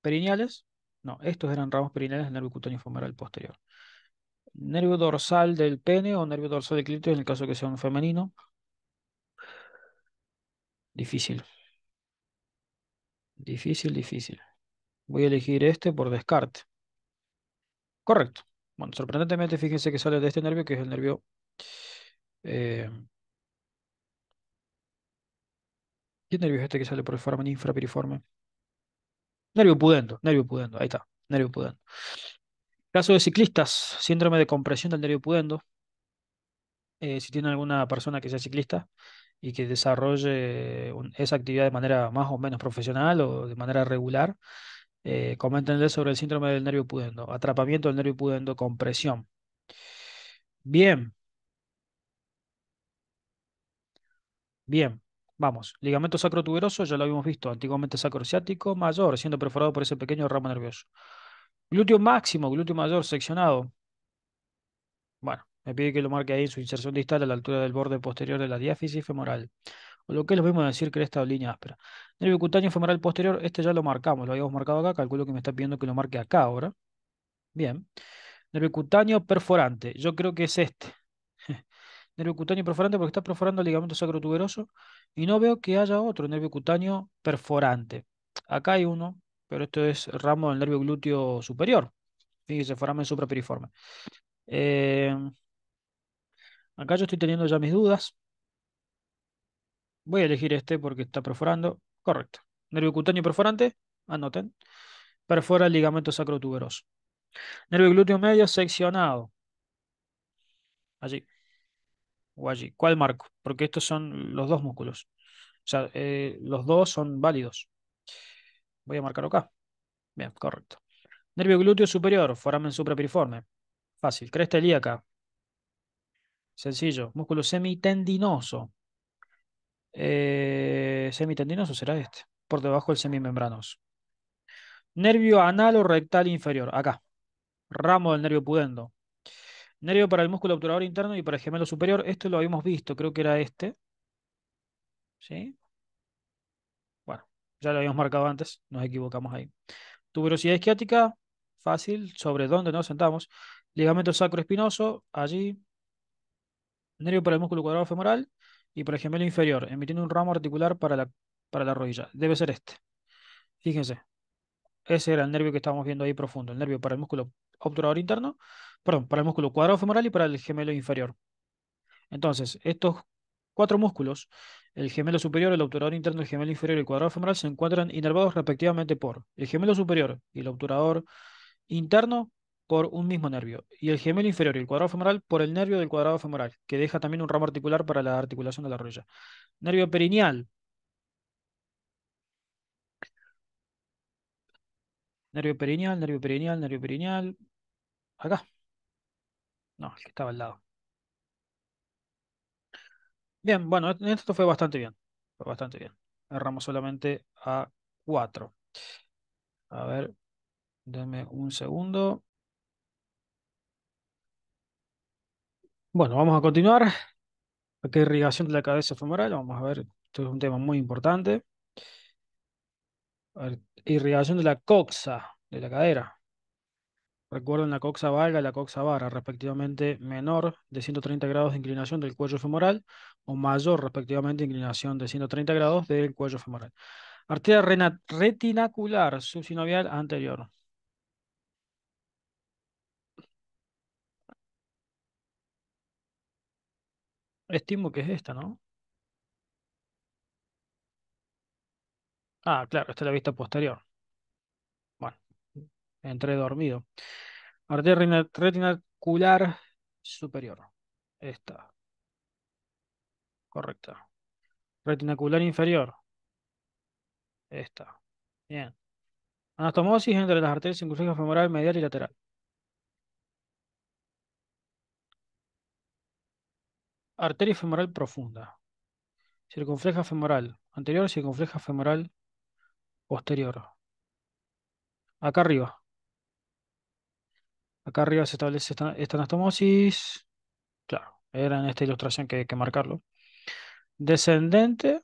perineales. No, estos eran ramos perineales del nervio cutáneo femoral posterior. Nervio dorsal del pene o nervio dorsal del clítoris en el caso que sea un femenino. Difícil, difícil, difícil. Voy a elegir este por descarte. Correcto. Bueno, sorprendentemente, fíjense que sale de este nervio, que es el nervio. eh, ¿Qué nervio es este que sale por el foramen infrapiriforme? Nervio pudendo, ahí está, nervio pudendo. Caso de ciclistas, síndrome de compresión del nervio pudendo. Si tiene alguna persona que sea ciclista, y que desarrolle esa actividad de manera más o menos profesional o de manera regular, coméntenle sobre el síndrome del nervio pudendo, atrapamiento del nervio pudendo con presión. Bien, bien. Vamos, ligamento sacrotuberoso, ya lo habíamos visto, antiguamente sacrociático mayor, siendo perforado por ese pequeño ramo nervioso. Glúteo máximo, glúteo mayor seccionado. Bueno, me pide que lo marque ahí en su inserción distal a la altura del borde posterior de la diáfisis femoral. O lo que es lo mismo decir cresta o línea áspera. Nervio cutáneo femoral posterior, este ya lo marcamos, lo habíamos marcado acá, calculo que me está pidiendo que lo marque acá ahora. Bien. Nervio cutáneo perforante, yo creo que es este. Nervio cutáneo perforante porque está perforando el ligamento sacrotuberoso y no veo que haya otro nervio cutáneo perforante. Acá hay uno, pero esto es ramo del nervio glúteo superior. Fíjese, foramen suprapiriforme. Eh, Acá yo estoy teniendo ya mis dudas. Voy a elegir este porque está perforando. Correcto. Nervio cutáneo perforante. Anoten. Perfora el ligamento sacrotuberoso. Nervio glúteo medio seccionado. Allí o allí. ¿Cuál marco? Porque estos son los dos músculos. O sea, los dos son válidos. Voy a marcar acá. Bien, correcto. Nervio glúteo superior. Foramen suprapiriforme. Fácil. Cresta ilíaca. Sencillo. Músculo semitendinoso. Semitendinoso será este. Por debajo del semimembranoso. Nervio anal o rectal inferior. Acá. Ramo del nervio pudendo. Nervio para el músculo obturador interno y para el gemelo superior. Esto lo habíamos visto, creo que era este. ¿Sí? Bueno, ya lo habíamos marcado antes, nos equivocamos ahí. Tuberosidad isquiática, fácil, sobre dónde nos sentamos. Ligamento sacroespinoso, allí. Nervio para el músculo cuadrado femoral y para el gemelo inferior, emitiendo un ramo articular para la rodilla. Debe ser este. Fíjense, ese era el nervio que estábamos viendo ahí profundo. El nervio para el músculo obturador interno, perdón, para el músculo cuadrado femoral y para el gemelo inferior. Entonces, estos cuatro músculos, el gemelo superior, el obturador interno, el gemelo inferior y el cuadrado femoral, se encuentran inervados respectivamente por el gemelo superior y el obturador interno por un mismo nervio, y el gemelo inferior y el cuadrado femoral por el nervio del cuadrado femoral, que deja también un ramo articular para la articulación de la rodilla. Nervio perineal, nervio perineal, nervio perineal, nervio perineal. Acá, no, el que estaba al lado. Bien, bueno, esto fue bastante bien. Fue bastante bien. Erramos solamente a 4. A ver, denme un segundo. Bueno, vamos a continuar. Aquí hay irrigación de la cabeza femoral. Vamos a ver, esto es un tema muy importante. A ver, irrigación de la coxa, de la cadera. Recuerden la coxa valga y la coxa vara, respectivamente menor de 130 grados de inclinación del cuello femoral o mayor, respectivamente, inclinación de 130 grados del cuello femoral. Arteria retinacular subsinovial anterior. Estimo que es esta, ¿no? Ah, claro, esta es la vista posterior. Bueno, entré dormido. Arteria retinacular superior. Esta, correcta. Retinacular inferior. Esta. Bien. Anastomosis entre las arterias circunfleja femoral, medial y lateral. Arteria femoral profunda. Circunfleja femoral anterior, circunfleja femoral posterior. Acá arriba. Acá arriba se establece esta anastomosis. Claro, era en esta ilustración que hay que marcarlo. Descendente.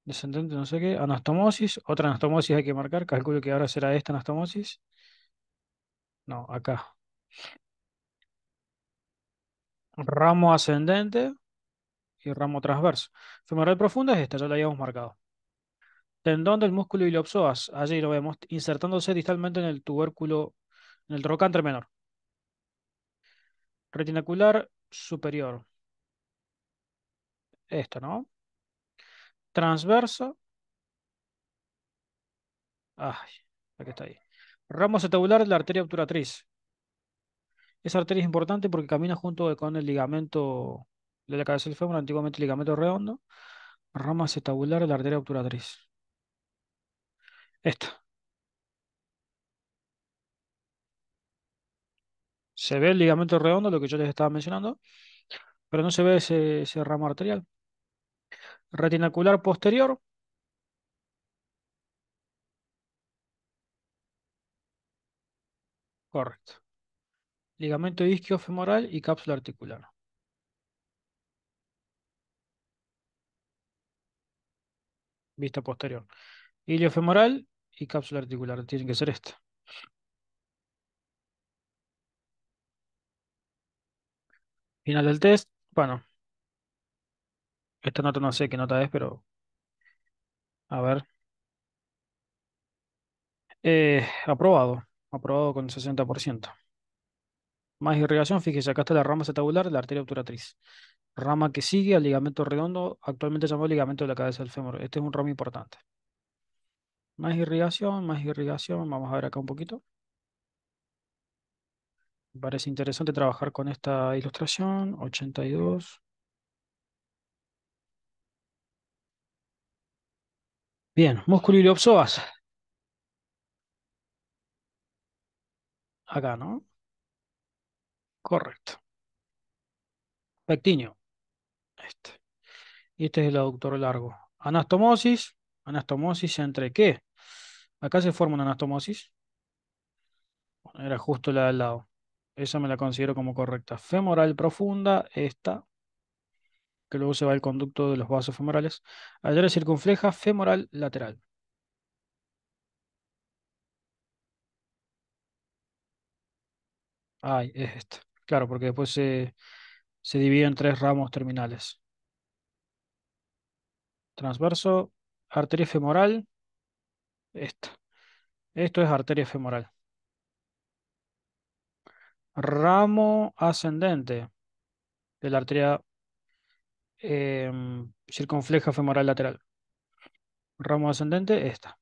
Descendente, no sé qué. Anastomosis. Otra anastomosis hay que marcar. Calculo que ahora será esta anastomosis. No, acá. Ramo ascendente y ramo transverso. Femoral profunda es esta, ya la habíamos marcado. Tendón del músculo iliopsoas, allí lo vemos, insertándose distalmente en el tubérculo, en el trocánter menor. Retinacular superior, esto, ¿no? Transverso, ay, aquí está ahí. Ramo acetabular de la arteria obturatriz. Esa arteria es importante porque camina junto con el ligamento de la cabeza del fémur, antiguamente ligamento redondo. Rama acetabular de la arteria obturatriz. Esta. Se ve el ligamento redondo, lo que yo les estaba mencionando, pero no se ve ese ramo arterial. Retinacular posterior. Correcto. Ligamento isquiofemoral y cápsula articular. Vista posterior. Iliofemoral y cápsula articular. Tienen que ser esta. Final del test. Bueno, esta nota no sé qué nota es, pero a ver. Aprobado. Aprobado con 60%. Más irrigación, fíjese, acá está la rama acetabular, la arteria obturatriz. Rama que sigue al ligamento redondo, actualmente llamado ligamento de la cabeza del fémur. Este es un ramo importante. Más irrigación, más irrigación. Vamos a ver acá un poquito. Me parece interesante trabajar con esta ilustración. 82. Bien, músculo iliopsoas. Acá, ¿no? Correcto. Pectíneo. Este. Y este es el aductor largo. Anastomosis. Anastomosis entre qué? Acá se forma una anastomosis. Bueno, era justo la del lado. Esa me la considero como correcta. Femoral profunda, esta, que luego se va al conducto de los vasos femorales. Arteria circunfleja femoral lateral. Ay, es esta. Claro, porque después se divide en tres ramos terminales. Transverso, arteria femoral, esta. Esto es arteria femoral. Ramo ascendente de la arteria circunfleja femoral lateral. Ramo ascendente, esta.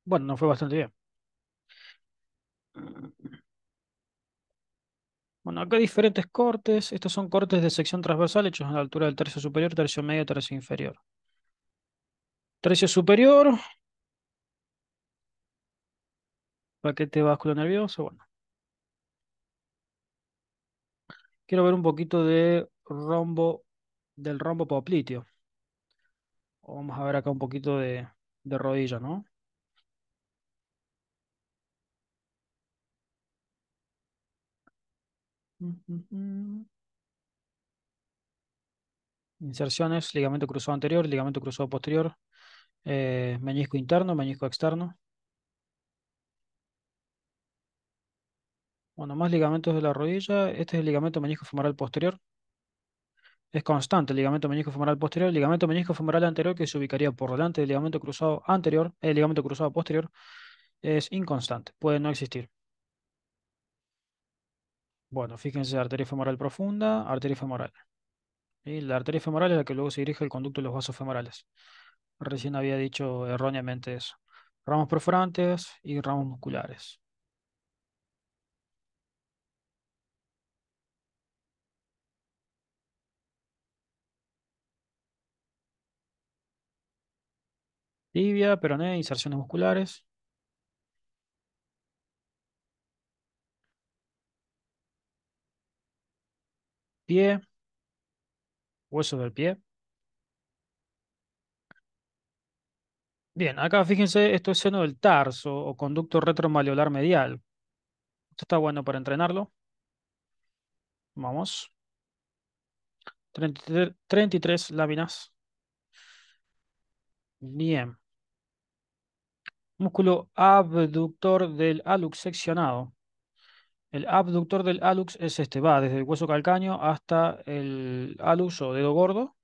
Bueno, nos fue bastante bien. Bueno, acá hay diferentes cortes. Estos son cortes de sección transversal hechos a la altura del tercio superior, tercio medio, tercio inferior. Tercio superior, paquete vascular nervioso. Bueno, quiero ver un poquito de rombo, del rombo popliteo. Vamos a ver acá un poquito de rodilla, ¿no? Ujú. Inserciones, ligamento cruzado anterior, ligamento cruzado posterior, meñisco interno, meñisco externo. Bueno, más ligamentos de la rodilla. Este es el ligamento meñisco femoral posterior. Es constante el ligamento meñisco femoral posterior. El ligamento meñisco femoral anterior, que se ubicaría por delante del ligamento cruzado anterior, el ligamento cruzado posterior, es inconstante, puede no existir. Bueno, fíjense, arteria femoral profunda, arteria femoral. Y la arteria femoral es la que luego se dirige al conducto de los vasos femorales. Recién había dicho erróneamente eso. Ramos perforantes y ramos musculares. Tibia, peroné, inserciones musculares. Pie, hueso del pie. Bien, acá fíjense, esto es seno del tarso o conducto retromaleolar medial. Esto está bueno para entrenarlo. Vamos. 33 láminas. Bien. Músculo abductor del hallux seccionado. El abductor del hallux es este, va desde el hueso calcáneo hasta el hallux o dedo gordo,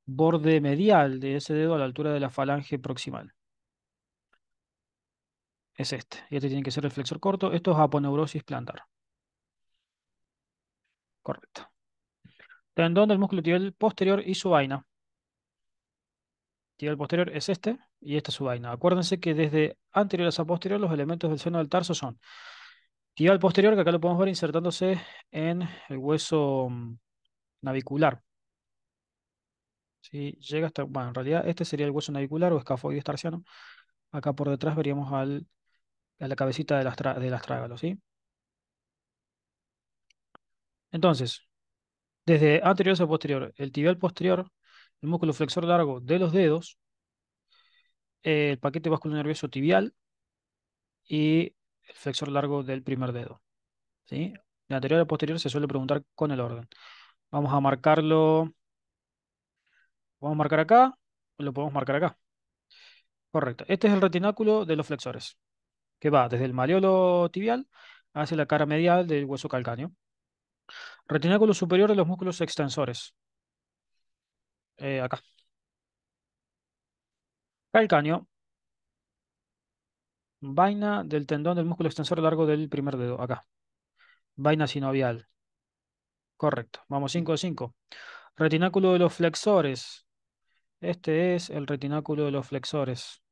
borde medial de ese dedo a la altura de la falange proximal. Es este. Y este tiene que ser el flexor corto. Esto es aponeurosis plantar. Correcto. Tendón del músculo tibial posterior y su vaina. Tibial posterior es este y esta es su vaina. Acuérdense que desde anterior a posterior los elementos del seno del tarso son Tibial posterior, que acá lo podemos ver insertándose en el hueso navicular. ¿Sí? Llega hasta, bueno, en realidad este sería el hueso navicular o escafoides tarsiano. Acá por detrás veríamos a la cabecita del astrágalo, ¿sí? Entonces, desde anterior hacia posterior, el tibial posterior, el músculo flexor largo de los dedos, el paquete nervioso tibial y el flexor largo del primer dedo, ¿sí? De anterior a posterior se suele preguntar con el orden. Vamos a marcarlo, ¿podemos marcar acá? Lo podemos marcar acá. Correcto. Este es el retináculo de los flexores, que va desde el malleolo tibial hacia la cara medial del hueso calcáneo. Retináculo superior de los músculos extensores. Acá. Calcáneo, vaina del tendón del músculo extensor largo del primer dedo. Acá. Vaina sinovial. Correcto. Vamos 5 de 5. Retináculo de los flexores. Este es el retináculo de los flexores.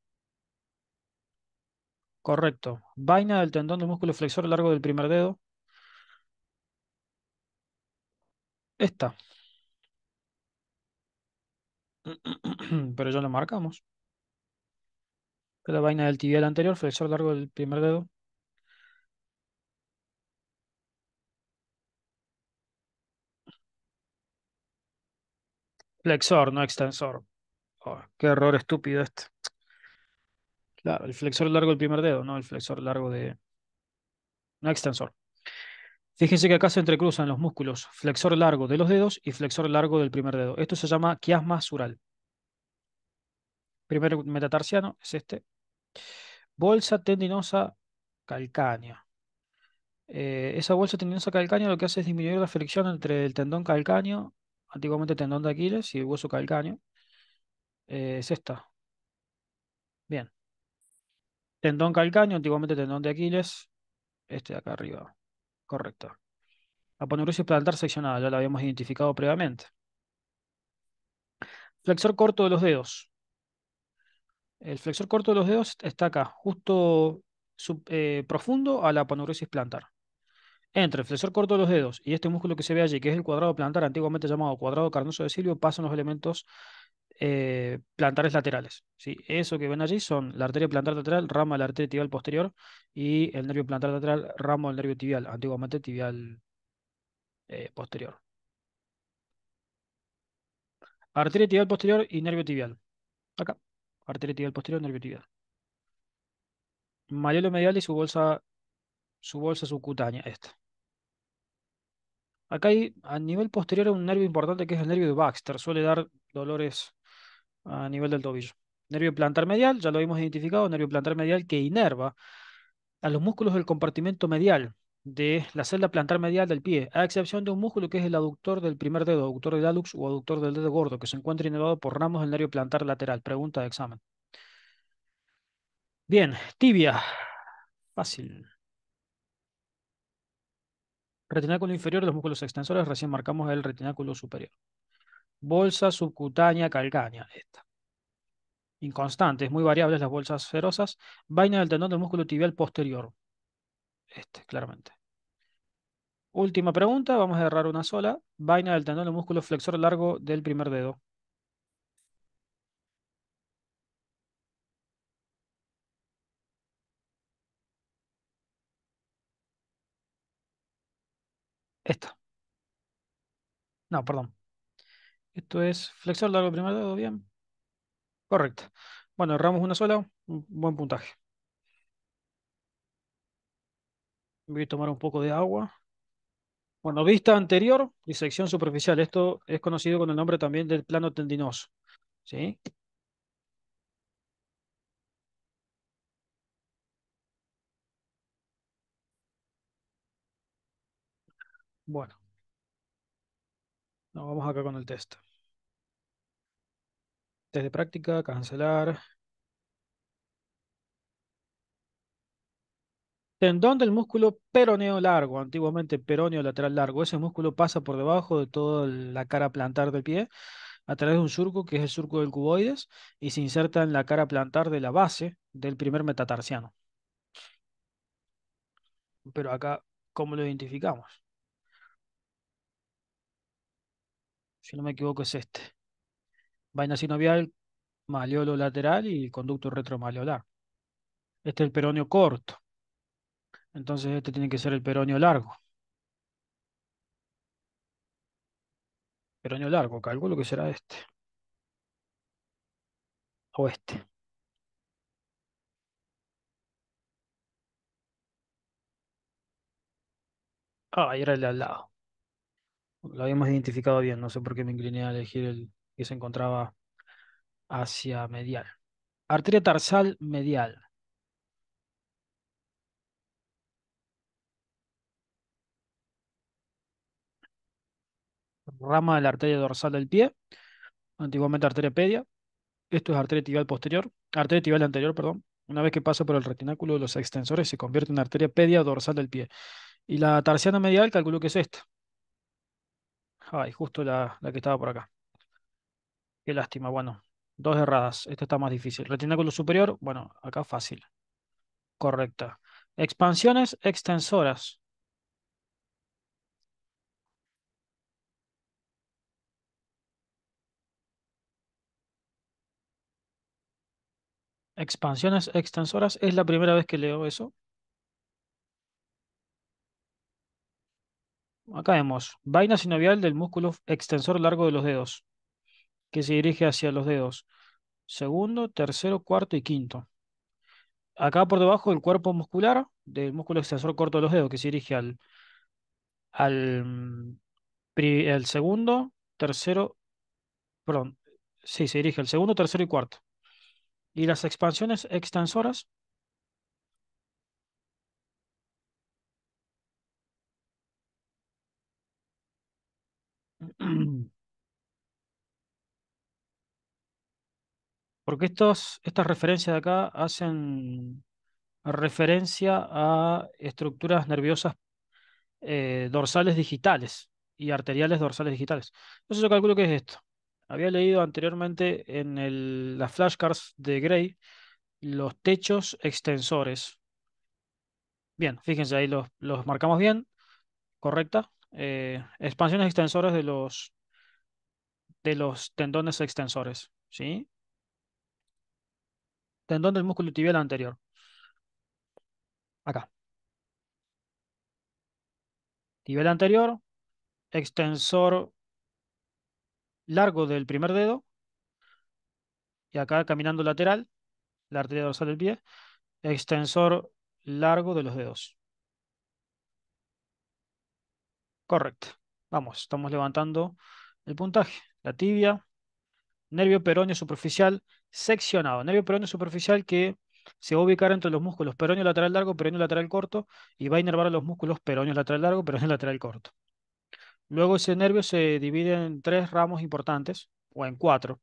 Correcto. Vaina del tendón del músculo flexor largo del primer dedo. Esta. Pero ya lo marcamos. La vaina del tibial anterior, flexor largo del primer dedo. Flexor, no extensor. Oh, qué error estúpido este. Claro, el flexor largo del primer dedo, no el flexor largo de... No extensor. Fíjense que acá se entrecruzan los músculos flexor largo de los dedos y flexor largo del primer dedo. Esto se llama quiasma sural. Primer metatarsiano es este. Bolsa tendinosa calcánea. Esa bolsa tendinosa calcánea lo que hace es disminuir la fricción entre el tendón calcáneo, antiguamente tendón de Aquiles, y el hueso calcáneo. Es esta. Bien. Tendón calcáneo, antiguamente tendón de Aquiles, este de acá arriba. Correcto. Aponeurosis plantar seccionada, ya la habíamos identificado previamente. Flexor corto de los dedos. El flexor corto de los dedos está acá, justo profundo a la aponeurosis plantar. Entre el flexor corto de los dedos y este músculo que se ve allí, que es el cuadrado plantar, antiguamente llamado cuadrado carnoso de Silvio, pasan los elementos plantares laterales. ¿Sí? Eso que ven allí son la arteria plantar lateral, rama de la arteria tibial posterior y el nervio plantar lateral, ramo del nervio tibial, antiguamente tibial posterior. Arteria tibial posterior y nervio tibial. Acá. Arteria tibial posterior, nervio tibial. Malleolo medial y su bolsa subcutánea. Esta. Acá hay a nivel posterior un nervio importante que es el nervio de Baxter. Suele dar dolores a nivel del tobillo. Nervio plantar medial, ya lo hemos identificado, nervio plantar medial que inerva a los músculos del compartimento medial de la celda plantar medial del pie, a excepción de un músculo que es el aductor del primer dedo, aductor del hallux o aductor del dedo gordo, que se encuentra inervado por ramos del nervio plantar lateral. Pregunta de examen. Bien, tibia. Fácil. Retináculo inferior de los músculos extensores, recién marcamos el retináculo superior. Bolsa subcutánea calcánea. Esta. Inconstantes, muy variables las bolsas ferosas. Vaina del tendón del músculo tibial posterior. Este, claramente. Última pregunta, vamos a agarrar una sola. Vaina del tendón del músculo flexor largo del primer dedo. Esta. No, perdón. Esto es flexor largo del primer dedo, bien. Correcto. Bueno, erramos una sola. Un buen puntaje. Voy a tomar un poco de agua. Bueno, vista anterior, disección superficial. Esto es conocido con el nombre también del plano tendinoso. ¿Sí? Bueno, nos vamos acá con el test. Test de práctica, cancelar. Tendón del músculo peroneo largo, antiguamente peroneo lateral largo. Ese músculo pasa por debajo de toda la cara plantar del pie a través de un surco que es el surco del cuboides y se inserta en la cara plantar de la base del primer metatarsiano. Pero acá, ¿cómo lo identificamos? Si no me equivoco, es este. Vaina sinovial, maleolo lateral y conducto retromaleolar. Este es el peroneo corto. Entonces este tiene que ser el peroneo largo. Peroneo largo, calculo que será este. O este. Ah, era el de al lado. Lo habíamos identificado bien. No sé por qué me incliné a elegir el que se encontraba hacia medial. Arteria tarsal medial. Rama de la arteria dorsal del pie. Antiguamente arteria pedia. Esto es arteria tibial posterior. Arteria tibial anterior, perdón. Una vez que pasa por el retináculo de los extensores, se convierte en arteria pedia dorsal del pie. Y la tarsiana medial, calculo que es esta. Ay, justo la que estaba por acá. Qué lástima. Bueno, dos erradas. Esta está más difícil. Retináculo superior, bueno, acá fácil. Correcta. Expansiones extensoras. Expansiones extensoras. Es la primera vez que leo eso. Acá vemos vaina sinovial del músculo extensor largo de los dedos, que se dirige hacia los dedos. Segundo, tercero, cuarto y quinto. Acá por debajo el cuerpo muscular del músculo extensor corto de los dedos, que se dirige al segundo, tercero, perdón, sí, se dirige al segundo, tercero y cuarto. Y las expansiones extensoras, porque estas referencias de acá hacen referencia a estructuras nerviosas dorsales digitales y arteriales dorsales digitales. Entonces yo calculo que es esto. Había leído anteriormente en las flashcards de Gray los techos extensores. Bien, fíjense ahí los marcamos bien, correcta. Expansiones extensoras de los tendones extensores, ¿sí? Tendón del músculo tibial anterior, acá. Tibial anterior, extensor largo del primer dedo y acá caminando lateral, la arteria dorsal del pie, extensor largo de los dedos. Correcto. Vamos, estamos levantando el puntaje. La tibia, nervio peroneo superficial seccionado. Nervio peroneo superficial que se va a ubicar entre los músculos peroneo lateral largo, peroneo lateral corto y va a inervar a los músculos peroneo lateral largo, peroneo lateral corto. Luego ese nervio se divide en tres ramos importantes, o en cuatro,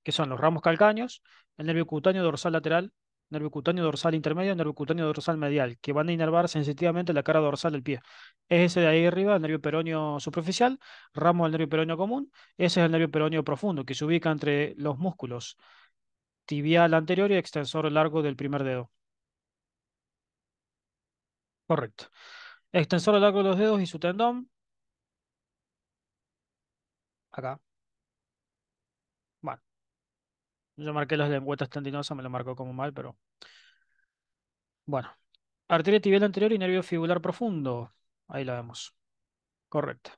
que son los ramos calcáneos, el nervio cutáneo dorsal lateral, nervio cutáneo dorsal intermedio y nervio cutáneo dorsal medial, que van a inervar sensitivamente la cara dorsal del pie. Es ese de ahí arriba, el nervio peroneo superficial, ramo del nervio peroneo común, ese es el nervio peroneo profundo, que se ubica entre los músculos tibial anterior y extensor largo del primer dedo. Correcto. Extensor largo de los dedos y su tendón, acá. Bueno, yo marqué las lengüetas tendinosas, me lo marcó como mal, pero bueno. Arteria tibial anterior y nervio fibular profundo. Ahí la vemos. Correcto.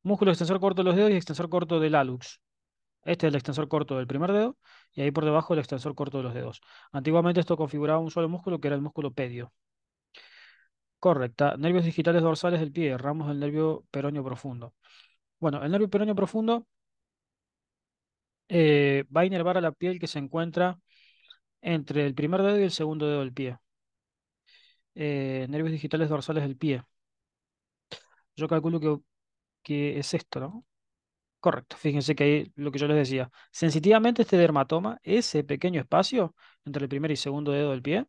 Músculo extensor corto de los dedos y extensor corto del hallux. Este es el extensor corto del primer dedo y ahí por debajo el extensor corto de los dedos. Antiguamente esto configuraba un solo músculo que era el músculo pedio. Correcta. Nervios digitales dorsales del pie, ramos del nervio peroneo profundo. Bueno, el nervio peroneo profundo va a inervar a la piel que se encuentra entre el primer dedo y el segundo dedo del pie. Nervios digitales dorsales del pie. Yo calculo que es esto, ¿no? Correcto, fíjense que ahí lo que yo les decía. Sensitivamente este dermatoma, ese pequeño espacio entre el primer y segundo dedo del pie,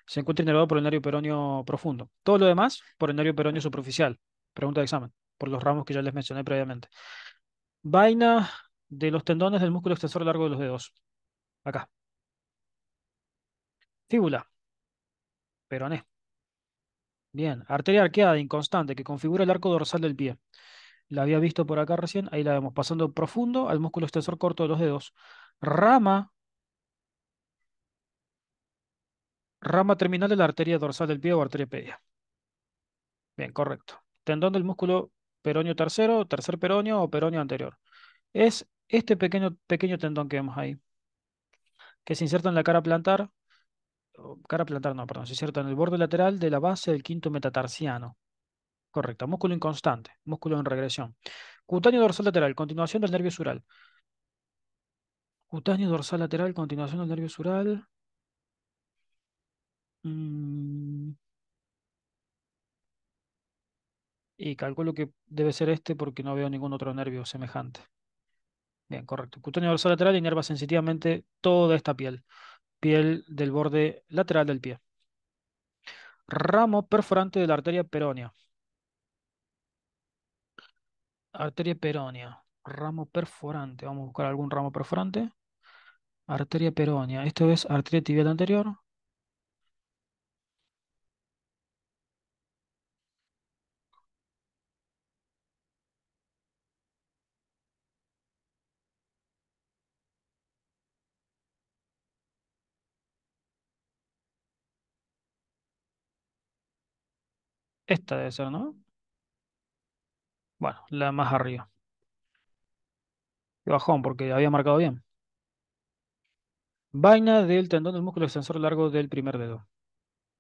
se encuentra inervado por el nervio peroneo profundo. Todo lo demás por el nervio peroneo superficial. Pregunta de examen, por los ramos que ya les mencioné previamente. Vaina de los tendones del músculo extensor largo de los dedos. Acá. Fíbula, peroné. Bien, arteria arqueada inconstante que configura el arco dorsal del pie. La había visto por acá recién, ahí la vemos pasando profundo al músculo extensor corto de los dedos. Rama, rama terminal de la arteria dorsal del pie o arteria pedia. Bien, correcto. Tendón del músculo peroneo tercero, tercer peroneo o peroneo anterior. Es este pequeño tendón que vemos ahí, que se inserta en la cara plantar, cara plantar no, perdón, se inserta en el borde lateral de la base del quinto metatarsiano. Correcto. Músculo inconstante, músculo en regresión. Cutáneo dorsal lateral, continuación del nervio sural. Cutáneo dorsal lateral, continuación del nervio sural. Mm, y calculo que debe ser este porque no veo ningún otro nervio semejante. Bien, correcto. Cutáneo dorsal lateral inerva sensitivamente toda esta piel, piel del borde lateral del pie. Ramo perforante de la arteria peronea. Arteria peronea. Ramo perforante. Vamos a buscar algún ramo perforante. Arteria peronea. Esto es arteria tibial anterior. Esta debe ser, ¿no? Bueno, la más arriba. Qué bajón, porque había marcado bien. Vaina del tendón del músculo extensor largo del primer dedo.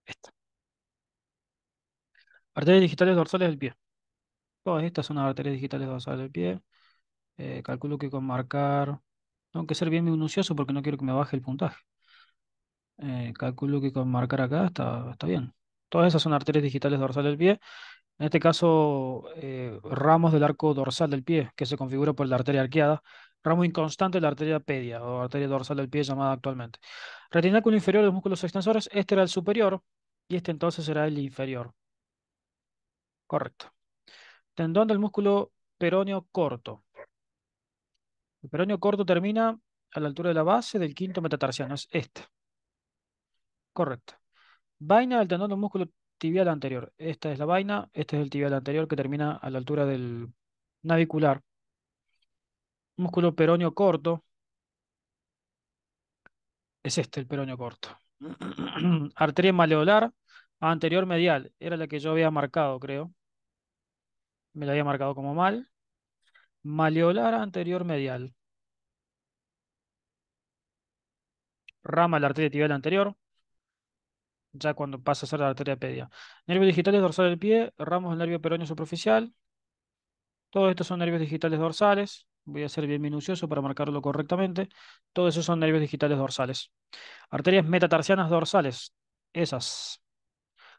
Esta. Arterias digitales dorsales del pie. Todas estas son las arterias digitales dorsales del pie. Calculo que con marcar. Tengo que ser bien minucioso porque no quiero que me baje el puntaje. Calculo que con marcar acá está bien. Todas esas son arterias digitales dorsales del pie. En este caso, ramos del arco dorsal del pie, que se configura por la arteria arqueada. Ramo inconstante de la arteria pedia o arteria dorsal del pie llamada actualmente. Retináculo inferior de los músculos extensores. Este era el superior y este entonces será el inferior. Correcto. Tendón del músculo peroneo corto. El peroneo corto termina a la altura de la base del quinto metatarsiano. Es este. Correcto. Vaina del tendón del músculo tibial anterior. Esta es la vaina. Este es el tibial anterior que termina a la altura del navicular. Músculo peroneo corto. Es este el peroneo corto. Arteria maleolar anterior medial. Era la que yo había marcado, creo. Me la había marcado como mal. Maleolar anterior medial. Rama de la arteria tibial anterior. Ya cuando pasa a ser la arteria pedia. Nervios digitales dorsal del pie. Ramos del nervio peroneo superficial. Todos estos son nervios digitales dorsales. Voy a ser bien minucioso para marcarlo correctamente. Todos esos son nervios digitales dorsales. Arterias metatarsianas dorsales. Esas.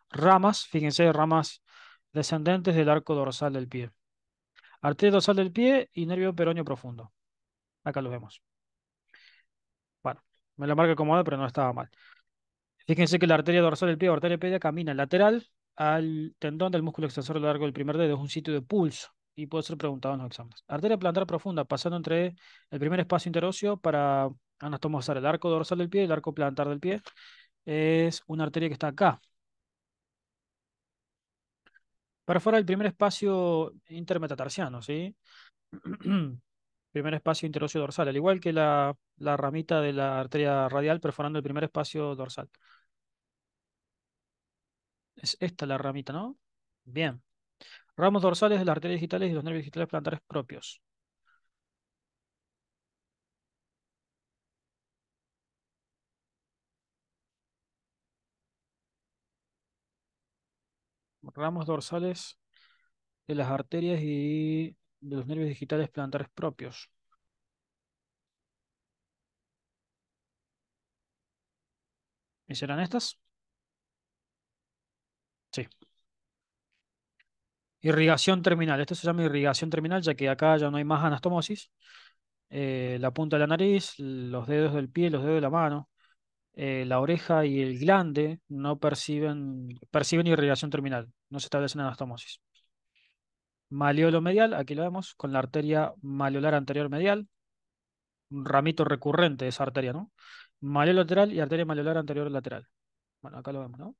Ramas, fíjense, ramas descendentes del arco dorsal del pie. Arteria dorsal del pie y nervio peroneo profundo. Acá lo vemos. Bueno, me lo marca como pero no estaba mal. Fíjense que la arteria dorsal del pie o arteria pedia camina lateral al tendón del músculo extensor largo del primer dedo. Es un sitio de pulso y puede ser preguntado en los exámenes. Arteria plantar profunda, pasando entre el primer espacio interóseo para anastomosar el arco dorsal del pie y el arco plantar del pie. Es una arteria que está acá. Perfora el primer espacio intermetatarsiano, ¿sí? Primer espacio interóseo dorsal, al igual que la ramita de la arteria radial perforando el primer espacio dorsal. Es esta la ramita, ¿no? Bien. Ramos dorsales de las arterias digitales y los nervios digitales plantares propios. Ramos dorsales de las arterias y de los nervios digitales plantares propios. ¿Y serán estas? Sí. Irrigación terminal. Esto se llama irrigación terminal, ya que acá ya no hay más anastomosis. La punta de la nariz, los dedos del pie, los dedos de la mano, la oreja y el glande no perciben irrigación terminal. No se establecen anastomosis. Maleolo medial, aquí lo vemos, con la arteria maleolar anterior medial. Un ramito recurrente de esa arteria, ¿no? Maleo lateral y arteria maleolar anterior lateral. Bueno, acá lo vemos, ¿no?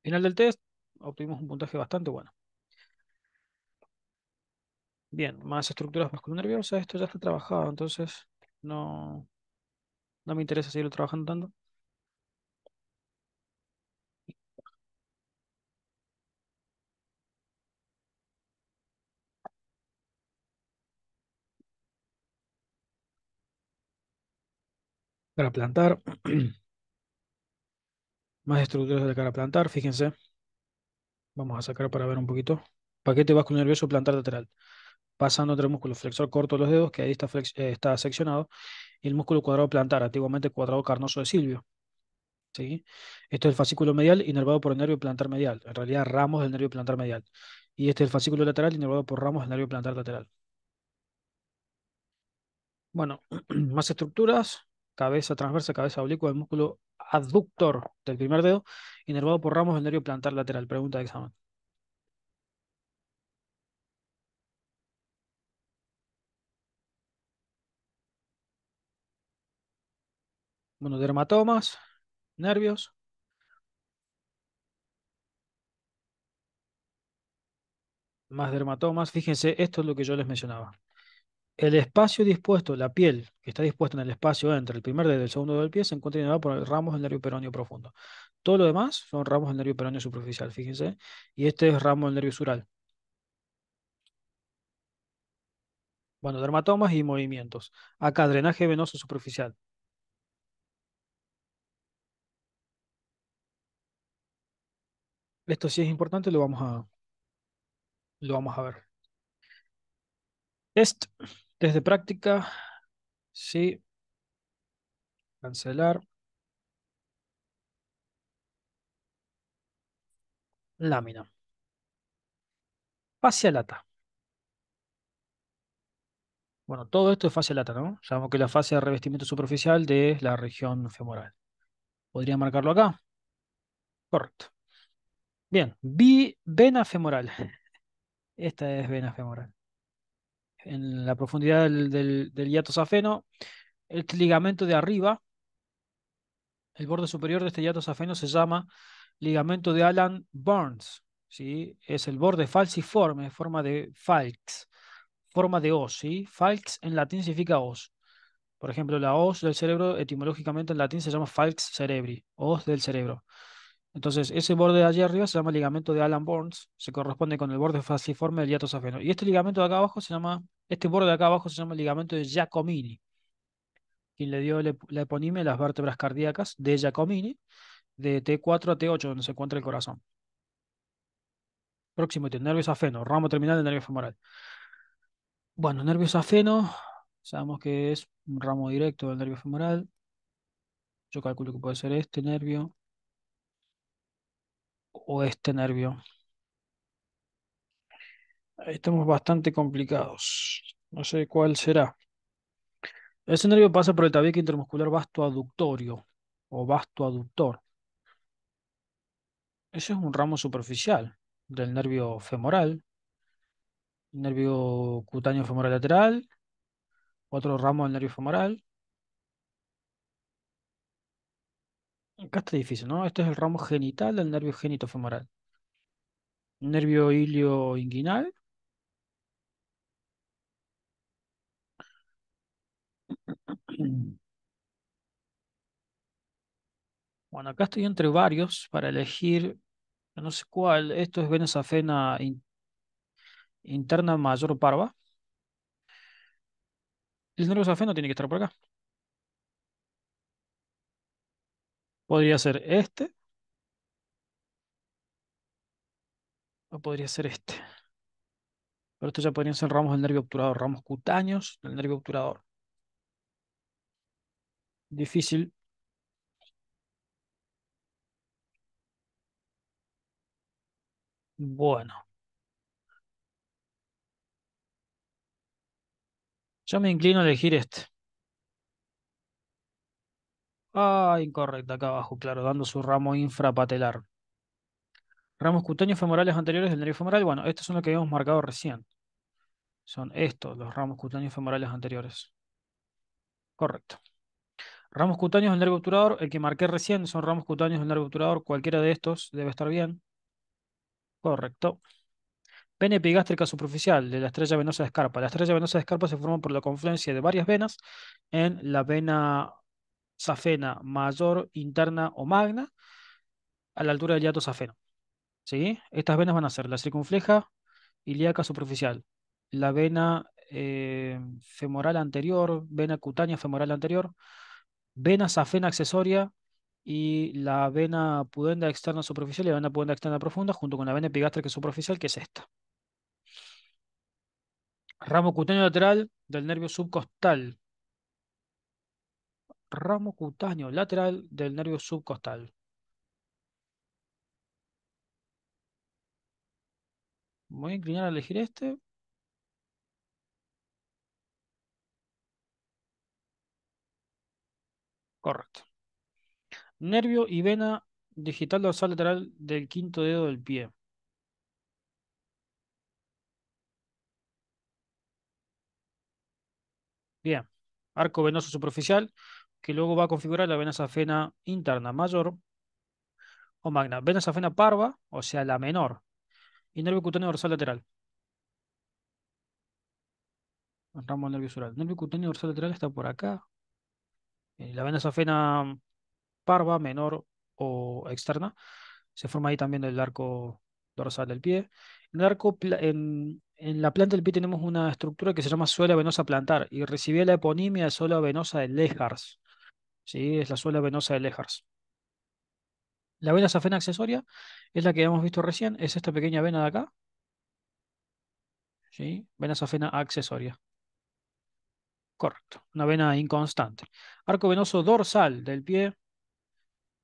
Final del test, obtuvimos un puntaje bastante bueno. Bien, más estructuras musculonerviosas, esto ya está trabajado, entonces no, no me interesa seguir trabajando tanto. Para plantar, más estructuras de cara plantar, fíjense. Vamos a sacar para ver un poquito. Paquete vasculonervioso plantar lateral. Pasando entre el músculo flexor corto de los dedos, que ahí está, está seccionado, y el músculo cuadrado plantar, antiguamente cuadrado carnoso de Silvio. ¿Sí? Esto es el fascículo medial inervado por el nervio plantar medial. En realidad, ramos del nervio plantar medial. Y este es el fascículo lateral inervado por ramos del nervio plantar lateral. Bueno, más estructuras. Cabeza transversa, cabeza oblicua del músculo adductor del primer dedo, inervado por ramos del nervio plantar lateral. Pregunta de examen. Bueno, dermatomas, nervios, más dermatomas. Fíjense, esto es lo que yo les mencionaba. El espacio dispuesto, la piel que está dispuesta en el espacio entre el primer dedo y el segundo dedo del pie, se encuentra inervado por ramos del nervio peroneo profundo. Todo lo demás son ramos del nervio peroneo superficial, fíjense. Y este es ramo del nervio sural. Bueno, dermatomas y movimientos. Acá, drenaje venoso superficial. Esto sí es importante, lo vamos a ver. Test, test de práctica. Sí, cancelar. Lámina. Fascia lata. Bueno, todo esto es fascia lata, ¿no? Sabemos que la fascia de revestimiento superficial de la región femoral. ¿Podría marcarlo acá? Correcto. Bien, vena femoral. Esta es vena femoral. En la profundidad del hiato safeno, el ligamento de arriba, el borde superior de este hiato safeno se llama ligamento de Alan Burns. ¿Sí? Es el borde falciforme, forma de falx, forma de hoz. ¿Sí? Falx en latín significa hoz. Por ejemplo, la hoz del cerebro, etimológicamente en latín se llama falx cerebri, hoz del cerebro. Entonces, ese borde de allí arriba se llama ligamento de Alan Burns, se corresponde con el borde falciforme del hiato safeno. Y este ligamento de acá abajo se llama, este borde de acá abajo se llama ligamento de Giacomini, quien le dio la eponimia a las vértebras cardíacas de Giacomini, de T4 a T8, donde se encuentra el corazón. Próximo ítem, nervio safeno, ramo terminal del nervio femoral. Bueno, nervio safeno, sabemos que es un ramo directo del nervio femoral. Yo calculo que puede ser este nervio o este nervio. Ahí estamos bastante complicados. No sé cuál será. Ese nervio pasa por el tabique intermuscular vasto aductorio o vasto aductor. Ese es un ramo superficial del nervio femoral, nervio cutáneo femoral lateral, otro ramo del nervio femoral. Acá está difícil, ¿no? Este es el ramo genital del nervio genitofemoral. Nervio ilio inguinal. Bueno, acá estoy entre varios para elegir, no sé cuál. Esto es vena safena interna mayor parva. El nervio safeno tiene que estar por acá. Podría ser este o podría ser este. Pero estos ya podrían ser ramos del nervio obturador, ramos cutáneos del nervio obturador. Difícil. Bueno, yo me inclino a elegir este. Ah, incorrecto, acá abajo, claro, dando su ramo infrapatelar. Ramos cutáneos femorales anteriores del nervio femoral. Bueno, estos son los que habíamos marcado recién. Son estos, los ramos cutáneos femorales anteriores. Correcto. Ramos cutáneos del nervio obturador, el que marqué recién son ramos cutáneos del nervio obturador, cualquiera de estos debe estar bien. Correcto. Vena epigástrica superficial de la estrella venosa de Scarpa. La estrella venosa de Scarpa se forma por la confluencia de varias venas en la vena safena mayor, interna o magna, a la altura del hiato safeno. ¿Sí? Estas venas van a ser la circunfleja ilíaca superficial, la vena femoral anterior, vena cutánea femoral anterior, vena safena accesoria y la vena pudenda externa superficial y la vena pudenda externa profunda, junto con la vena epigástrica superficial, que es esta. Ramo cutáneo lateral del nervio subcostal. Ramo cutáneo lateral del nervio subcostal. Voy a inclinar a elegir este. Correcto. Nervio y vena digital dorsal lateral del quinto dedo del pie. Bien. Arco venoso superficial, que luego va a configurar la vena safena interna mayor o magna. Vena safena parva, o sea, la menor. Y nervio cutáneo dorsal lateral. Ramo del nervio sural. Nervio cutáneo dorsal lateral está por acá. La vena safena parva, menor o externa, se forma ahí también el arco dorsal del pie. En la planta del pie tenemos una estructura que se llama suela venosa plantar y recibió la eponimia de suela venosa de Lejars. ¿Sí? Es la suela venosa de Lejars. La vena safena accesoria es la que hemos visto recién, es esta pequeña vena de acá. ¿Sí? Vena safena accesoria. Correcto. Una vena inconstante. Arco venoso dorsal del pie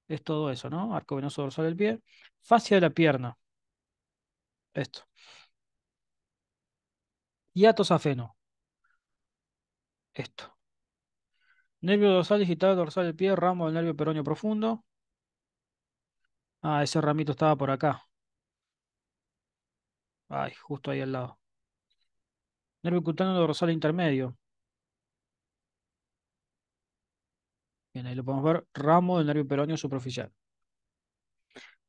es todo eso, ¿no? Arco venoso dorsal del pie. Fascia de la pierna. Esto. Hiato safeno. Esto. Nervio dorsal digital dorsal del pie, ramo del nervio peroneo profundo. Ah, ese ramito estaba por acá. Ay, justo ahí al lado. Nervio cutáneo dorsal intermedio. Bien, ahí lo podemos ver. Ramo del nervio peroneo superficial.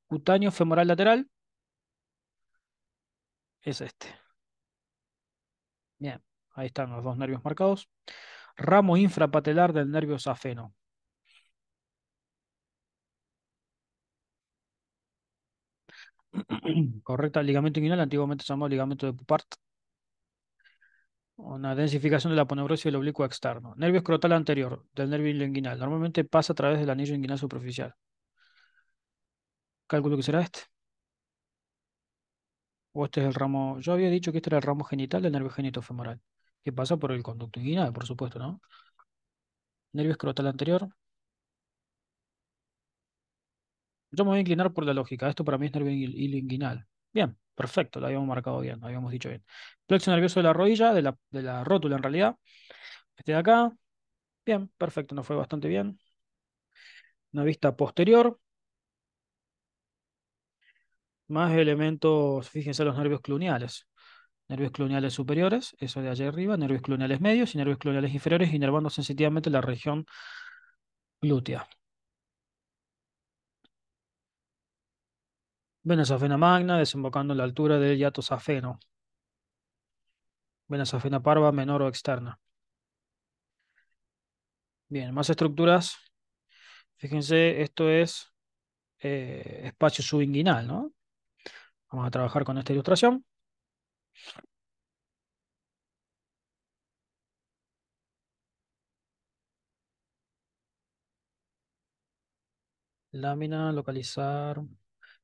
Cutáneo femoral lateral es este. Bien, ahí están los dos nervios marcados. Ramo infrapatelar del nervio safeno. Correcta, ligamento inguinal, antiguamente se llamado ligamento de Pupart. Una densificación de la aponeurosis del oblicuo externo. Nervio escrotal anterior del nervio inguinal. Normalmente pasa a través del anillo inguinal superficial. Cálculo que será este. O este es el ramo. Yo había dicho que este era el ramo genital del nervio genitofemoral. Que pasa por el conducto inguinal, por supuesto, ¿no? Nervio escrotal anterior. Yo me voy a inclinar por la lógica. Esto para mí es nervio hilo inguinal. Bien, perfecto, lo habíamos marcado bien, lo habíamos dicho bien. Plexo nervioso de la rodilla, de la rótula en realidad. Este de acá. Bien, perfecto, nos fue bastante bien. Una vista posterior, más elementos, fíjense los nervios cluneales. Nervios cluneales superiores, eso de allá arriba, nervios cluneales medios y nervios cluneales inferiores, inervando sensitivamente la región glútea. Vena safena magna, desembocando en la altura del hiato safeno. Vena safena parva, menor o externa. Bien, más estructuras. Fíjense, esto es espacio subinguinal, ¿no? Vamos a trabajar con esta ilustración. Lámina, localizar.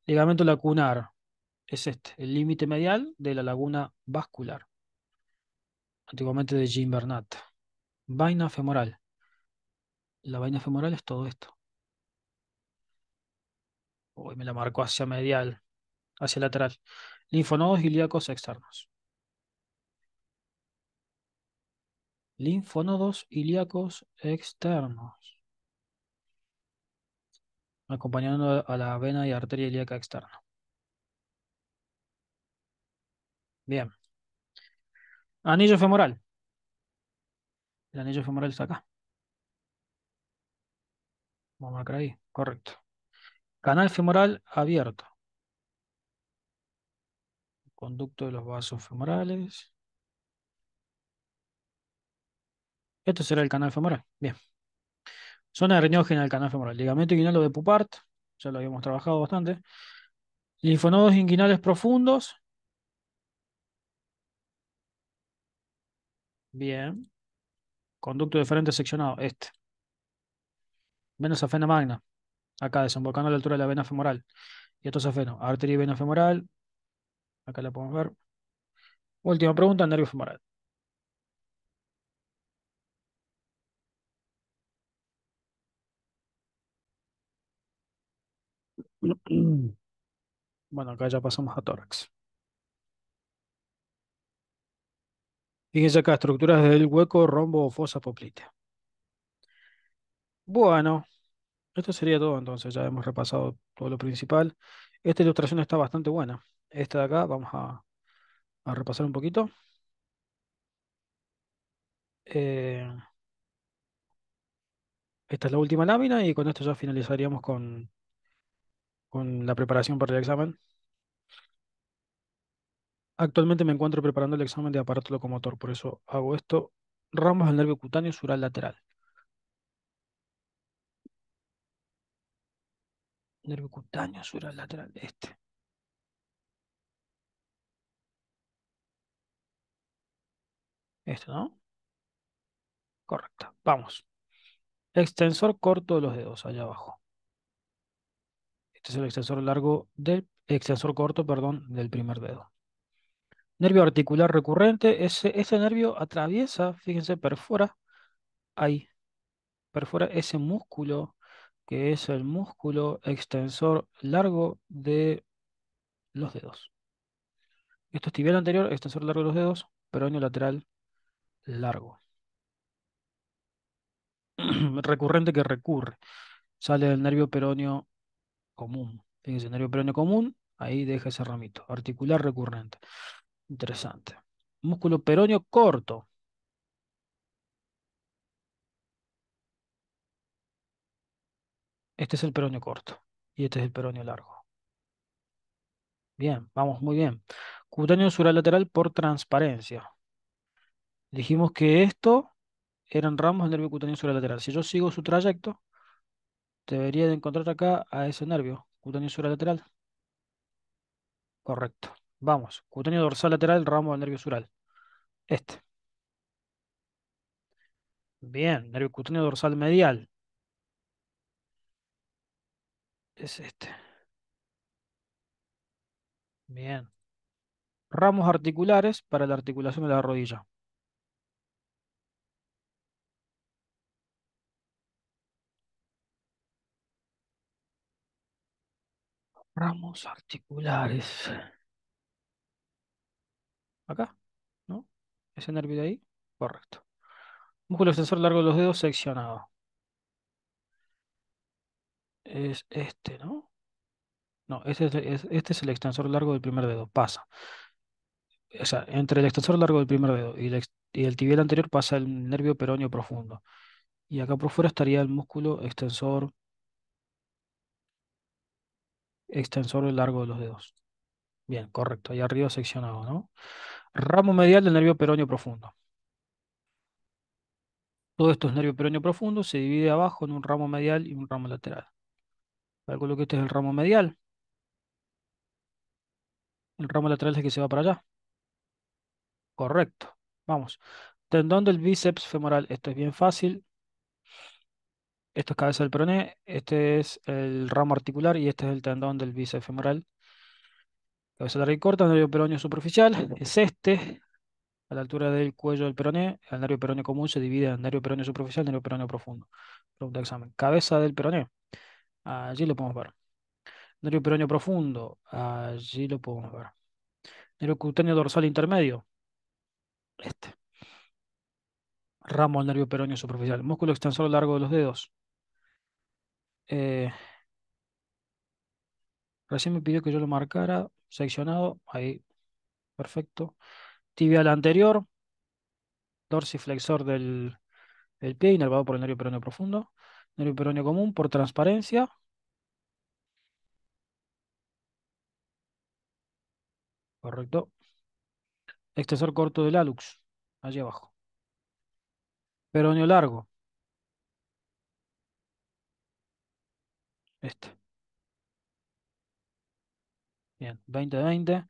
Ligamento lacunar es este, el límite medial de la laguna vascular, antiguamente de Jean Bernat. Vaina femoral. La vaina femoral es todo esto. Uy, me la marcó hacia medial, hacia lateral. Linfonodos ilíacos externos. Linfonodos ilíacos externos, acompañando a la vena y arteria ilíaca externa. Bien. Anillo femoral. El anillo femoral está acá. Vamos a marcar ahí. Correcto. Canal femoral abierto. Conducto de los vasos femorales. Este será el canal femoral. Bien. Zona herniógena del canal femoral. Ligamento inguinal o de Pupart. Ya lo habíamos trabajado bastante. Linfonodos inguinales profundos. Bien. Conducto deferente seccionado. Este. Vena safena magna. Acá, desembocando a la altura de la vena femoral. Y esto es safeno. Arteria y vena femoral. Acá la podemos ver. Última pregunta, nervio femoral. Bueno, acá ya pasamos a tórax. Fíjense acá, estructuras del hueco, rombo o fosa poplitea. Bueno, esto sería todo entonces. Ya hemos repasado todo lo principal. Esta ilustración está bastante buena. Esta de acá, vamos a repasar un poquito. Eh, Esta es la última lámina y con esto ya finalizaríamos con la preparación para el examen. Actualmente me encuentro preparando el examen de aparato locomotor, por eso hago esto. Ramos del nervio cutáneo sural lateral. Nervio cutáneo sural lateral. Este, ¿no? Correcto. Vamos. Extensor corto de los dedos, allá abajo. Este es el extensor corto, perdón, del primer dedo. Nervio articular recurrente. Ese nervio atraviesa, fíjense, ahí, perfora ese músculo que es el músculo extensor largo de los dedos. Esto es tibial anterior, extensor largo de los dedos, peroneo lateral largo. Recurrente que recurre. Sale del nervio peroneo común. Fíjense, nervio peroneo común, ahí deja ese ramito. Articular recurrente. Interesante. Músculo peroneo corto. Este es el peroneo corto. Y este es el peroneo largo. Bien, vamos muy bien. Cutáneo suralateral por transparencia. Dijimos que esto eran ramos del nervio cutáneo suralateral. Si yo sigo su trayecto, debería de encontrar acá a ese nervio. Cutáneo suralateral. Correcto. Vamos. Cutáneo dorsal lateral, ramo del nervio sural. Este. Bien. Nervio cutáneo dorsal medial. Es este. Bien. Ramos articulares para la articulación de la rodilla. Ramos articulares. Acá, ¿no? Ese nervio de ahí. Correcto. Músculo extensor largo de los dedos seccionado. Es este, ¿no? No, este es el extensor largo del primer dedo. Pasa. O sea, entre el extensor largo del primer dedo y el tibial anterior pasa el nervio peroneo profundo. Y acá por fuera estaría el músculo extensor largo de los dedos. Bien, correcto. Ahí arriba seccionado, ¿no? Ramo medial del nervio peroneo profundo. Todo esto es nervio peroneo profundo, se divide abajo en un ramo medial y un ramo lateral. Calculo que este es el ramo medial. El ramo lateral es el que se va para allá. Correcto. Vamos. Tendón del bíceps femoral. Esto es bien fácil. Esto es cabeza del peroné. Este es el ramo articular y este es el tendón del bíceps femoral. Cabeza larga y corta, nervio peroneo superficial. Es este, a la altura del cuello del peroné. El nervio peroneo común se divide en nervio peroneo superficial y nervio peroneo profundo. Pregunta de examen. Cabeza del peroné. Allí lo podemos ver. Nervio peroneo profundo. Allí lo podemos ver. Nervio cutáneo dorsal intermedio. Este. Ramo del nervio peroneo superficial. Músculo extensor largo de los dedos. Eh, Recién me pidió que yo lo marcara. Seccionado. Ahí. Perfecto. Tibial anterior. Dorsiflexor del pie, inervado por el nervio peroneo profundo. Nervio peroneo común por transparencia. Correcto. Extensor corto del hallux. Allí abajo. Peroneo largo. Este. Bien. 20 de 20.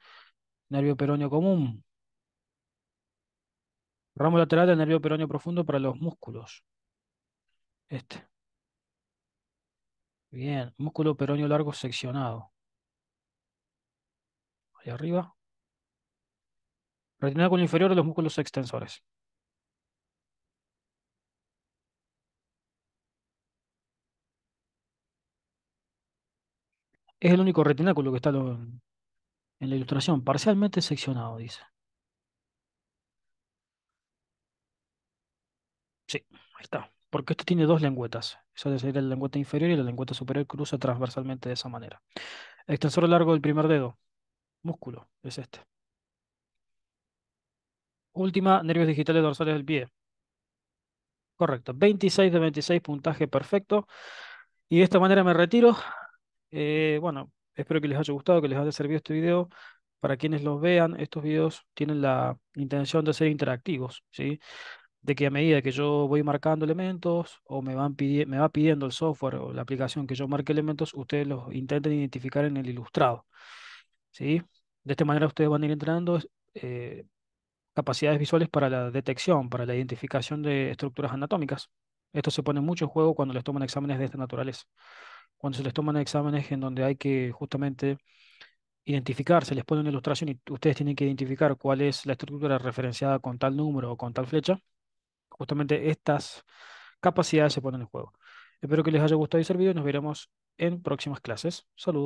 Nervio peroneo común. Ramo lateral del nervio peroneo profundo para los músculos. Este. Bien. Músculo peroneo largo seccionado. Ahí arriba. Retináculo inferior de los músculos extensores. Es el único retináculo que está en la ilustración. Parcialmente seccionado, dice. Sí, ahí está. Porque este tiene dos lengüetas. Esa sería la lengüeta inferior y la lengüeta superior cruza transversalmente de esa manera. Extensor largo del primer dedo. Músculo. Es este. Última, nervios digitales dorsales del pie. Correcto. 26 de 26, puntaje perfecto. Y de esta manera me retiro. Bueno, espero que les haya gustado, que les haya servido este video. Para quienes los vean, estos videos tienen la intención de ser interactivos, ¿sí? De que a medida que yo voy marcando elementos o me va pidiendo el software o la aplicación que yo marque elementos, ustedes los intenten identificar en el ilustrado, ¿sí? De esta manera ustedes van a ir entrenando eh, capacidades visuales para la detección, para la identificación de estructuras anatómicas. Esto se pone mucho en juego cuando les toman exámenes de esta naturaleza. Cuando se les toman exámenes en donde hay que justamente identificar, se les pone una ilustración y ustedes tienen que identificar cuál es la estructura referenciada con tal número o con tal flecha. Justamente estas capacidades se ponen en juego. Espero que les haya gustado y servido y nos veremos en próximas clases. Saludos.